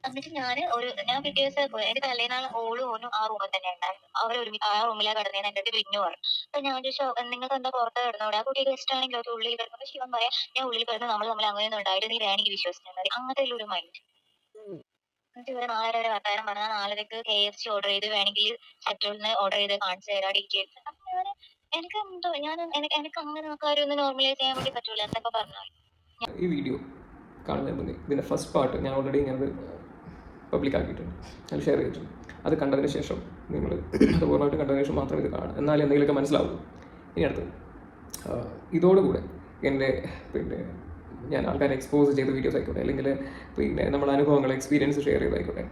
എന്നിട്ട് ഞാൻ പിറ്റേ ദിവസം എന്റെ തലേന്നാൾ ഓളും ഓനും ആ റൂമിൽ തന്നെ ഉണ്ടായിരുന്നു. ആ റൂമിലാ കിടന്നേന്ന് എന്റെ അടുത്ത് റിന്നു പറഞ്ഞു. അപ്പൊ ഞാൻ ചോദിച്ചു നിങ്ങൾക്ക് എന്താ പുറത്ത് കിടന്നോടെ, ആ കുട്ടിക്ക് ഇഷ്ടമാണെങ്കിൽ അത് ഉള്ളിൽ കിടന്നു. ശിവൻ പറയാം ഞാൻ ഉള്ളിൽ കിടന്ന് നമ്മൾ തമ്മിൽ അങ്ങനെയൊന്നും ഉണ്ടായിട്ട് നീ വേണമെങ്കിൽ വിശ്വസിച്ചാൽ മതി. അങ്ങനത്തെ ഒരു മൈൻഡ്. എന്നിട്ട് ഇവരെ 4:30 വരെ വർത്താനം പറഞ്ഞാൽ 4:30 KFC ഓർഡർ ചെയ്ത് വേണമെങ്കിൽ സെറ്റിൽന്ന് ഓർഡർ ചെയ്ത് കാണിച്ചു തരാം ഡീറ്റെയിൽസ്. അപ്പൊ എനിക്ക് എന്തോ എനിക്ക് അങ്ങനെ കാര്യം ഒന്ന് നോർമലൈസ് ചെയ്യാൻ വേണ്ടി പറ്റൂല എന്തൊക്കെ പറഞ്ഞാൽ. ഈ വീഡിയോ കാണുന്നതിന് മുന്നേ ഇതിൻ്റെ ഫസ്റ്റ് പാർട്ട് ഞാൻ ഓൾറെഡി ഞാനത് പബ്ലിക് ആക്കിയിട്ടുണ്ട്, അത് ഷെയർ ചെയ്തിട്ടുണ്ട്. അത് കണ്ടതിന് ശേഷം നിങ്ങൾ അത് പൂർണ്ണമായിട്ട് കണ്ടതിന് ശേഷം മാത്രം ഇത് കാണുക, എന്നാലും എന്തെങ്കിലുമൊക്കെ മനസ്സിലാവും. ഇനി അടുത്തത് ഇതോടുകൂടെ എൻ്റെ ഞാൻ ആൾക്കാരെ എക്സ്പോസ് ചെയ്ത വീഡിയോസ് ആയിക്കോട്ടെ, അല്ലെങ്കിൽ നമ്മുടെ അനുഭവങ്ങൾ എക്സ്പീരിയൻസ് ഷെയർ ചെയ്തായിക്കോട്ടെ,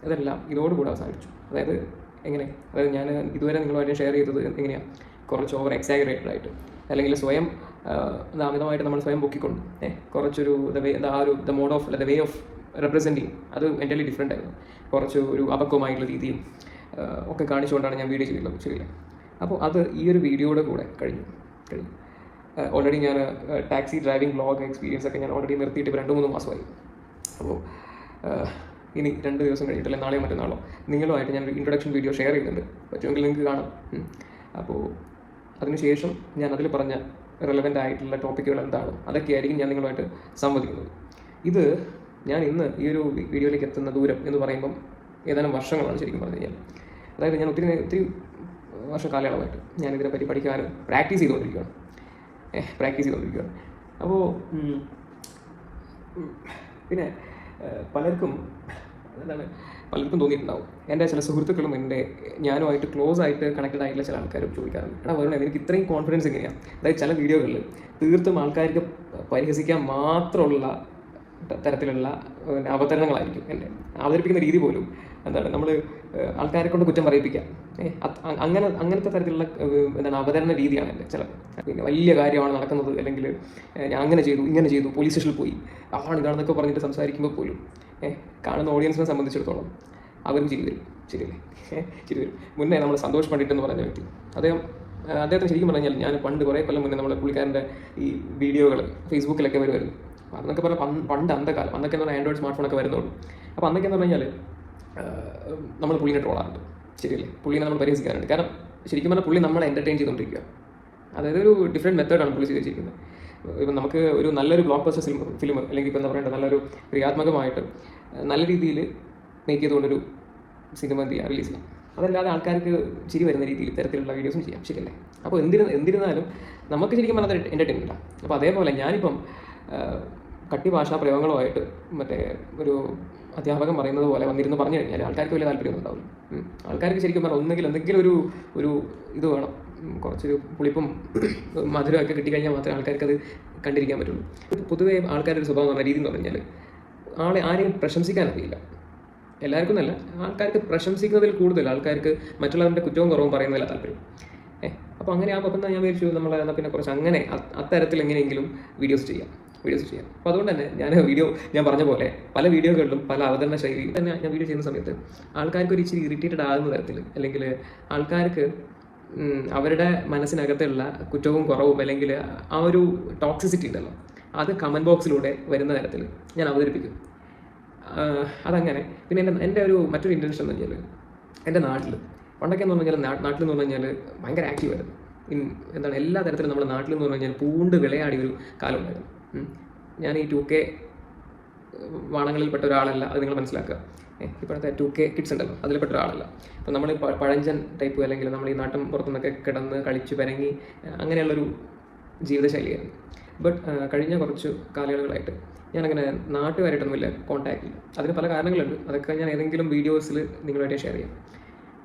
അതെല്ലാം ഇതോടുകൂടെ അവസാനിച്ചു. അതായത് ഞാൻ ഇതുവരെ നിങ്ങളുമായിട്ട് ഷെയർ ചെയ്തത് എങ്ങനെയാണ്, കുറച്ച് ഓവർ എക്സാഗറേറ്റഡ് ആയിട്ട്, അല്ലെങ്കിൽ സ്വയം അമിതമായിട്ട് നമ്മൾ സ്വയം പൊക്കിക്കൊണ്ട് കുറച്ചൊരു the mode of the way of representing അത് എൻ്റലി ഡിഫറെൻ്റ് ആയിരുന്നു. കുറച്ച് ഒരു അപക്വമായിട്ടുള്ള രീതിയും ഒക്കെ കാണിച്ചുകൊണ്ടാണ് ഞാൻ വീഡിയോ ചെയ്തത്, ശരിയല്ല? അപ്പോൾ അത് ഈ ഒരു വീഡിയോയുടെ കൂടെ കഴിഞ്ഞു. ഓൾറെഡി ഞാൻ ടാക്സി ഡ്രൈവിംഗ് വ്ളോഗ് എക്സ്പീരിയൻസ് ഒക്കെ ഞാൻ ഓൾറെഡി നിർത്തിയിട്ട് ഇപ്പോൾ 2-3 മാസമായി. അപ്പോൾ ഇനി 2 ദിവസം കഴിഞ്ഞിട്ടല്ലേ, നാളെയോ മറ്റന്നാളോ നിങ്ങളുമായിട്ട് ഞാൻ ഇൻട്രൊഡക്ഷൻ വീഡിയോ ഷെയർ ചെയ്യുന്നുണ്ട്. പറ്റുമെങ്കിൽ നിങ്ങൾക്ക് കാണാം. അപ്പോൾ അതിനുശേഷം ഞാൻ അതിൽ പറഞ്ഞ റെലവൻ്റ് ആയിട്ടുള്ള ടോപ്പിക്കുകൾ എന്താണ് അതൊക്കെയായിരിക്കും ഞാൻ നിങ്ങളുമായിട്ട് സംവദിക്കുന്നത്. ഇത് ഞാൻ ഇന്ന് ഈ ഒരു വീഡിയോയിലേക്ക് എത്തുന്ന ദൂരം എന്ന് പറയുമ്പം ഏതാനും വർഷങ്ങളാണ് ശരിക്കും പറഞ്ഞു കഴിഞ്ഞാൽ. അതായത് ഞാൻ ഒത്തിരി വർഷ കാലയളവായിട്ട് ഞാൻ ഇതിനെപ്പറ്റി പഠിക്കാനും പ്രാക്ടീസ് ചെയ്തുകൊണ്ടിരിക്കുകയാണ്. അപ്പോൾ പിന്നെ പലർക്കും തോന്നിയിട്ടുണ്ടാവും, എൻ്റെ ചില സുഹൃത്തുക്കളും ഞാനുമായിട്ട് ക്ലോസ് ആയിട്ട് കണക്റ്റഡ് ആയിട്ടുള്ള ചില ആൾക്കാരും ചോദിക്കാറുണ്ട്, എടാ വരുന്നത് എനിക്ക് ഇത്രയും കോൺഫിഡൻസ് എങ്ങനെയാണ്? അതായത് ചില വീഡിയോകളിൽ തീർത്തും ആൾക്കാർക്ക് പരിഹസിക്കാൻ മാത്രമുള്ള തരത്തിലുള്ള അവതരണങ്ങളായിരിക്കും എൻ്റെ അവതരിപ്പിക്കുന്ന രീതി പോലും. നമ്മൾ ആൾക്കാരെ കൊണ്ട് കുറ്റം പറയിപ്പിക്കാം, അങ്ങനത്തെ തരത്തിലുള്ള അവതരണ രീതിയാണ് എൻ്റെ ചിലപ്പോൾ. പിന്നെ വലിയ കാര്യമാണ് നടക്കുന്നത്, അല്ലെങ്കിൽ ഞാൻ അങ്ങനെ ചെയ്തു ഇങ്ങനെ ചെയ്തു, പോലീസ് സ്റ്റേഷനിൽ പോയി ഇതാണെന്നൊക്കെ പറഞ്ഞിട്ട് സംസാരിക്കുമ്പോൾ പോലും കാണുന്ന ഓഡിയൻസിനെ സംബന്ധിച്ചിടത്തോളം അവരും ചിരി വരും. ശരിയല്ലേ? ചിരി വരും. മുന്നേ നമ്മൾ സന്തോഷ് പണ്ഡിറ്റ് എന്ന് പറഞ്ഞ വ്യക്തി, അദ്ദേഹത്തിന് ശരിക്കും പറഞ്ഞാൽ ഞാൻ കുറേ കൊല്ലം മുന്നേ നമ്മുടെ പുള്ളിക്കാരൻ്റെ ഈ വീഡിയോകൾ ഫേസ്ബുക്കിലൊക്കെ വരുമായിരുന്നു. അന്നൊക്കെ പറഞ്ഞാൽ പണ്ട് അന്നൊക്കെ എന്ന് പറഞ്ഞാൽ ആൻഡ്രോയിഡ് സ്മാർട്ട് ഫോണൊക്കെ വരുന്നുള്ളൂ. അപ്പോൾ അന്നൊക്കെ എന്ന് പറഞ്ഞാൽ നമ്മൾ പുള്ളിനെ ട്രോളാറുണ്ട്, ശരിയല്ലേ? പുള്ളിനെ നമ്മൾ പരിഹസിക്കാറുണ്ട്. കാരണം ശരിക്കും പറഞ്ഞാൽ പുള്ളി നമ്മളെ എൻ്റർടൈൻ ചെയ്തുകൊണ്ടിരിക്കുക. അതായത് ഒരു ഡിഫറെൻറ്റ് മെത്തേഡാണ് പുള്ളി ചെയ്തിരിക്കുന്നത്. ഇപ്പം നമുക്ക് ഒരു നല്ലൊരു ബ്ലോക്ക് ബസ്റ്റർ ഫിലിം അല്ലെങ്കിൽ ഇപ്പം എന്താ പറയേണ്ടത്, നല്ലൊരു ക്രിയാത്മകമായിട്ട് നല്ല രീതിയിൽ മേക്ക് ചെയ്തുകൊണ്ടൊരു സിനിമ എന്ത് ചെയ്യുക, റിലീസ് ചെയ്യാം. അതല്ലാതെ ആൾക്കാർക്ക് ചിരി വരുന്ന രീതിയിൽ ഇത്തരത്തിലുള്ള വീഡിയോസും ചെയ്യാം, ശരിയല്ലേ? അപ്പോൾ എന്തിരുന്നാലും നമുക്ക് ശരിക്കും പറഞ്ഞാൽ എൻ്റർടൈൻമെൻറ്റാണ്. അപ്പോൾ അതേപോലെ ഞാനിപ്പം കട്ടി ഭാഷാ പ്രയോഗങ്ങളുമായിട്ട് മറ്റേ ഒരു അധ്യാപകൻ പറയുന്നത് പോലെ വന്നിരുന്ന് പറഞ്ഞു കഴിഞ്ഞാൽ ആൾക്കാർക്ക് വലിയ താല്പര്യമൊന്നും ഉണ്ടാവില്ല. ആൾക്കാർക്ക് ശരിക്കും പറഞ്ഞാൽ എന്തെങ്കിലും ഒരു ഇത് വേണം, കുറച്ചൊരു പുളിപ്പും മധുരമൊക്കെ കിട്ടിക്കഴിഞ്ഞാൽ മാത്രമേ ആൾക്കാർക്ക് അത് കണ്ടിരിക്കാൻ പറ്റുള്ളൂ. പൊതുവേ ആൾക്കാരുടെ ഒരു സ്വഭാവം എന്ന രീതി എന്ന് പറഞ്ഞാൽ ആരെയും പ്രശംസിക്കാൻ അറിയില്ല. എല്ലാവർക്കും നല്ല ആൾക്കാർക്ക് പ്രശംസിക്കുന്നതിൽ കൂടുതൽ ആൾക്കാർക്ക് മറ്റുള്ളവരുടെ കുറ്റവും കുറവും പറയുന്നതില്ല താല്പര്യം. അപ്പോൾ അങ്ങനെ ആകുമ്പോൾ ഞാൻ വിചാരിച്ചു എന്നാൽ പിന്നെ കുറച്ച് അങ്ങനെ അത്തരത്തിൽ എങ്ങനെയെങ്കിലും വീഡിയോസ് ചെയ്യാം. അപ്പോൾ അതുകൊണ്ട് തന്നെ ഞാൻ പറഞ്ഞ പോലെ പല വീഡിയോകളിലും പല അവതരണ ശൈലി തന്നെ ഞാൻ വീഡിയോ ചെയ്യുന്ന സമയത്ത് ആൾക്കാർക്ക് ഒരു ഇച്ചിരി ഇറിറ്റേറ്റഡ് ആകുന്ന തരത്തിൽ, അല്ലെങ്കിൽ ആൾക്കാർക്ക് അവരുടെ മനസ്സിനകത്തുള്ള കുറ്റവും കുറവും അല്ലെങ്കിൽ ആ ഒരു ടോക്സിസിറ്റി ഉണ്ടല്ലോ, അത് കമൻറ്റ് ബോക്സിലൂടെ വരുന്ന തരത്തിൽ ഞാൻ അവതരിപ്പിക്കും. അതങ്ങനെ. പിന്നെ എൻ്റെ മറ്റൊരു ഇൻറ്റൻഷൻ എന്ന് പറഞ്ഞാൽ എൻ്റെ പണ്ടൊക്കെ എന്ന് പറഞ്ഞാൽ നാട്ടിൽ എന്ന് പറഞ്ഞാൽ ഭയങ്കര ആക്റ്റീവായിരുന്നു. എല്ലാ തരത്തിലും നമ്മുടെ നാട്ടിൽ എന്ന് പറഞ്ഞു കഴിഞ്ഞാൽ പൂണ്ട് വിളയാടിയ ഒരു കാലം ഉണ്ടായിരുന്നു. ഞാൻ ഈ 2K വാണങ്ങളിൽപ്പെട്ട ഒരാളല്ല, അത് നിങ്ങൾ മനസ്സിലാക്കുക. ഇപ്പോഴത്തെ 2K കിഡ്സ് ഉണ്ടല്ലോ, അതിൽപ്പെട്ട ഒരാളല്ല. അപ്പോൾ നമ്മൾ പഴഞ്ചൻ ടൈപ്പ്, അല്ലെങ്കിൽ നമ്മൾ ഈ നാട്ടിൻ പുറത്തുനിന്നൊക്കെ കിടന്ന് കളിച്ച് പരങ്ങി അങ്ങനെയുള്ളൊരു ജീവിതശൈലിയായിരുന്നു. ബട്ട് കഴിഞ്ഞ കുറച്ച് കാലയളവുകളായിട്ട് ഞാനങ്ങനെ നാട്ടുകാരായിട്ടൊന്നും വലിയ കോൺടാക്റ്റ് ഇല്ല. അതിന് പല കാരണങ്ങളുണ്ട്, അതൊക്കെ ഞാൻ ഏതെങ്കിലും വീഡിയോസിൽ നിങ്ങളുമായിട്ട് ഷെയർ ചെയ്യാം.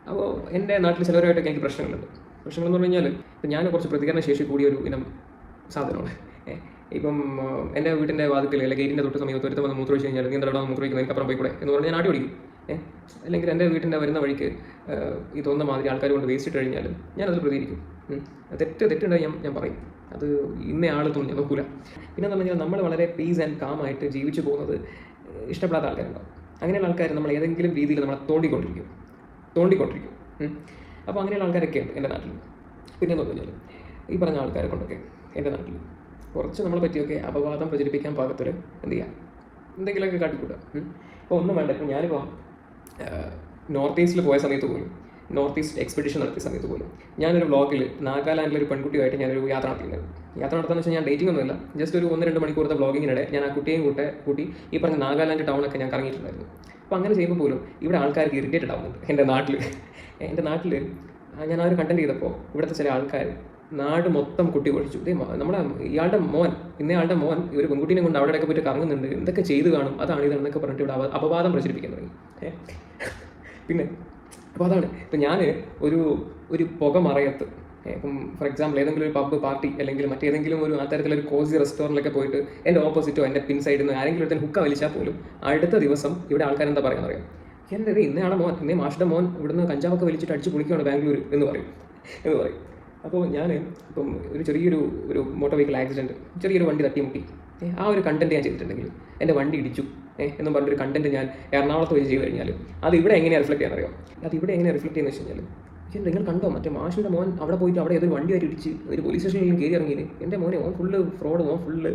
അപ്പോൾ എൻ്റെ നാട്ടിൽ ചിലവരായിട്ടൊക്കെ എനിക്ക് പ്രശ്നങ്ങളെന്ന് പറഞ്ഞു കഴിഞ്ഞാൽ ഇപ്പം ഞാൻ കുറച്ച് പ്രതികരണ ശേഷി കൂടിയ ഒരു ഇനം സാധനമാണ്. ഇപ്പം എൻ്റെ വീട്ടിൻ്റെ വാതിക്കൽ അല്ലെങ്കിൽ ഗേറ്റിൻ്റെ തൊട്ട് സമയത്ത് ഒരുത്തം വന്ന് മൂത്രമൊഴിച്ച് കഴിഞ്ഞാൽ നീ എന്താ മൂത്രമൊഴിക്കുന്നത്, എനിക്ക് അപ്പുറം പോയിക്കൂടെ എന്ന് പറഞ്ഞാൽ ഞാൻ ആട്ടി ഓടിക്കും. അല്ലെങ്കിൽ എൻ്റെ വരുന്ന വഴിക്ക് ഈ തോന്നുന്ന മാതിരി ആൾക്കാർ കൊണ്ട് വേസ്റ്റ് ഇട്ട് കഴിഞ്ഞാലും ഞാനത് പ്രതികരിക്കും. തെറ്റുണ്ടായി ഞാൻ പറയും, അത് ഇന്നയാൾ തോന്നി നോക്കൂല. പിന്നെ എന്ന് പറഞ്ഞാൽ നമ്മൾ വളരെ പീസ് ആൻഡ് കാം ആയിട്ട് ജീവിച്ചു പോകുന്നത് ഇഷ്ടപ്പെടാത്ത ആൾക്കാരുണ്ടാവും. അങ്ങനെയുള്ള ആൾക്കാർ നമ്മൾ ഏതെങ്കിലും രീതിയിൽ നമ്മളെ തോണ്ടിക്കൊണ്ടിരിക്കും. അപ്പോൾ അങ്ങനെയുള്ള ആൾക്കാരൊക്കെ ഉണ്ട് എൻ്റെ നാട്ടിൽ. പിന്നെ എന്ന് പറഞ്ഞാൽ ഈ പറഞ്ഞ ആൾക്കാരെ കൊണ്ടൊക്കെ എൻ്റെ നാട്ടിൽ കുറച്ച് നമ്മളെ പറ്റിയൊക്കെ അപവാദം പ്രചരിപ്പിക്കാൻ പാകത്തൊരു എന്ത് ചെയ്യാം, എന്തെങ്കിലുമൊക്കെ കാട്ടിക്കൂട്ടുക. അപ്പോൾ ഒന്നും വേണ്ട. ഇപ്പോൾ ഞാനിപ്പോൾ നോർത്ത് ഈസ്റ്റിൽ പോയ സമയത്ത് പോലും, നോർത്ത് ഈസ്റ്റ് എക്സ്പെഡിഷൻ നടത്തിയ സമയത്ത് പോലും ഞാനൊരു വ്ളോഗിൽ നാഗാലാൻഡിലൊരു പെൺകുട്ടിയുമായിട്ട് ഞാനൊരു യാത്ര നടത്തിയിരുന്നു. യാത്ര നടത്താന്ന് വെച്ചാൽ ഞാൻ ഡേറ്റിംഗ് ഒന്നുമില്ല, ജസ്റ്റ് ഒരു 1-2 മണിക്കൂറത്തെ വ്ളോഗിങ്ങിനിടെ ഞാൻ ആ കുട്ടിയെയും കൂട്ടി ഈ പറഞ്ഞ നാഗാലാൻഡ് ടൗണൊക്കെ ഞാൻ കറങ്ങിയിട്ടുണ്ടായിരുന്നു. അപ്പോൾ അങ്ങനെ ചെയ്യുമ്പോൾ പോലും ഇവിടെ ആൾക്കാർക്ക് ഇറിറ്റേറ്റഡ് ആവുന്നുണ്ട്. എൻ്റെ നാട്ടിൽ ഞാൻ ആ ഒരു കണ്ടന്റ് ചെയ്തപ്പോൾ ഇവിടുത്തെ ചില ആൾക്കാർ നാട് മൊത്തം കുട്ടി ഒഴിച്ചു. നമ്മുടെ ഇയാളുടെ മോൻ ഒരു പെൺകുട്ടീനെ കൊണ്ട് അവിടെയൊക്കെ പോയിട്ട് കറങ്ങുന്നുണ്ട്, എന്തൊക്കെ ചെയ്ത് കാണും, അതാണ് ഇതെന്നൊക്കെ പറഞ്ഞിട്ട് ഇവിടെ അപവാദം പ്രചരിപ്പിക്കാൻ തുടങ്ങി. പിന്നെ അപ്പോൾ അതാണ് ഇപ്പം ഞാൻ ഒരു പുക മറയത്ത്, ഇപ്പം ഫോർ എക്സാമ്പിൾ ഏതെങ്കിലും ഒരു പബ്ബ് പാർട്ടി അല്ലെങ്കിൽ മറ്റേതെങ്കിലും ഒരു അത്തരത്തിലൊരു കോസി റെസ്റ്റോറൻറ്റിലൊക്കെ പോയിട്ട് എൻ്റെ ഓപ്പോസിറ്റോ എൻ്റെ പിൻ സൈഡിൽ നിന്ന് ആരെങ്കിലും ഒരുത്തൻ ഹുക്ക വലിച്ചാൽ പോലും അടുത്ത ദിവസം ഇവിടെ ആൾക്കാരെന്താ പറയാന്ന് അറിയാം, എൻ്റെ ഇന്നേ മാഷിൻ്റെ മോൻ ഇവിടുന്ന് കഞ്ചാവൊക്കെ വലിച്ചിട്ട് അടിച്ച് പൊളിക്കുകയാണ് ബാംഗ്ലൂർ എന്ന് പറയും. അപ്പോൾ ഞാൻ ഇപ്പം ഒരു മോട്ടോർ വെഹിക്കിൾ ആക്സിഡൻറ്റ്, ചെറിയൊരു വണ്ടി തട്ടിമുട്ടി, ആ ഒരു കണ്ടന്റ് ഞാൻ ചെയ്തിട്ടുണ്ടെങ്കിൽ എൻ്റെ വണ്ടി ഇടിച്ചു എന്നും പറഞ്ഞൊരു കണ്ടന്റ് ഞാൻ എറണാകുളത്ത് വെച്ച് ചെയ്ത് കഴിഞ്ഞാൽ അത് ഇവിടെ എങ്ങനെയാണ് റിഫ്ലക്ട് ചെയ്യാൻ അറിയാം. അത് ഇവിടെ എങ്ങനെ റിഫ്ലക്ട് ചെയ്യുന്നത് വെച്ച് കഴിഞ്ഞാൽ നിങ്ങൾ കണ്ടോ മറ്റേ മാഷിൻ്റെ മോൻ അവിടെ പോയിട്ട് അവിടെ ഏതൊരു വണ്ടിയായിട്ട് ഇടിച്ച് ഒരു പോലീസ് സ്റ്റേഷനിൽ കയറി ഇറങ്ങിയത്, എൻ്റെ മോനെ ഓൻ ഫുള്ള് ഫ്രോഡ്, ഓൻ ഫുള്ള്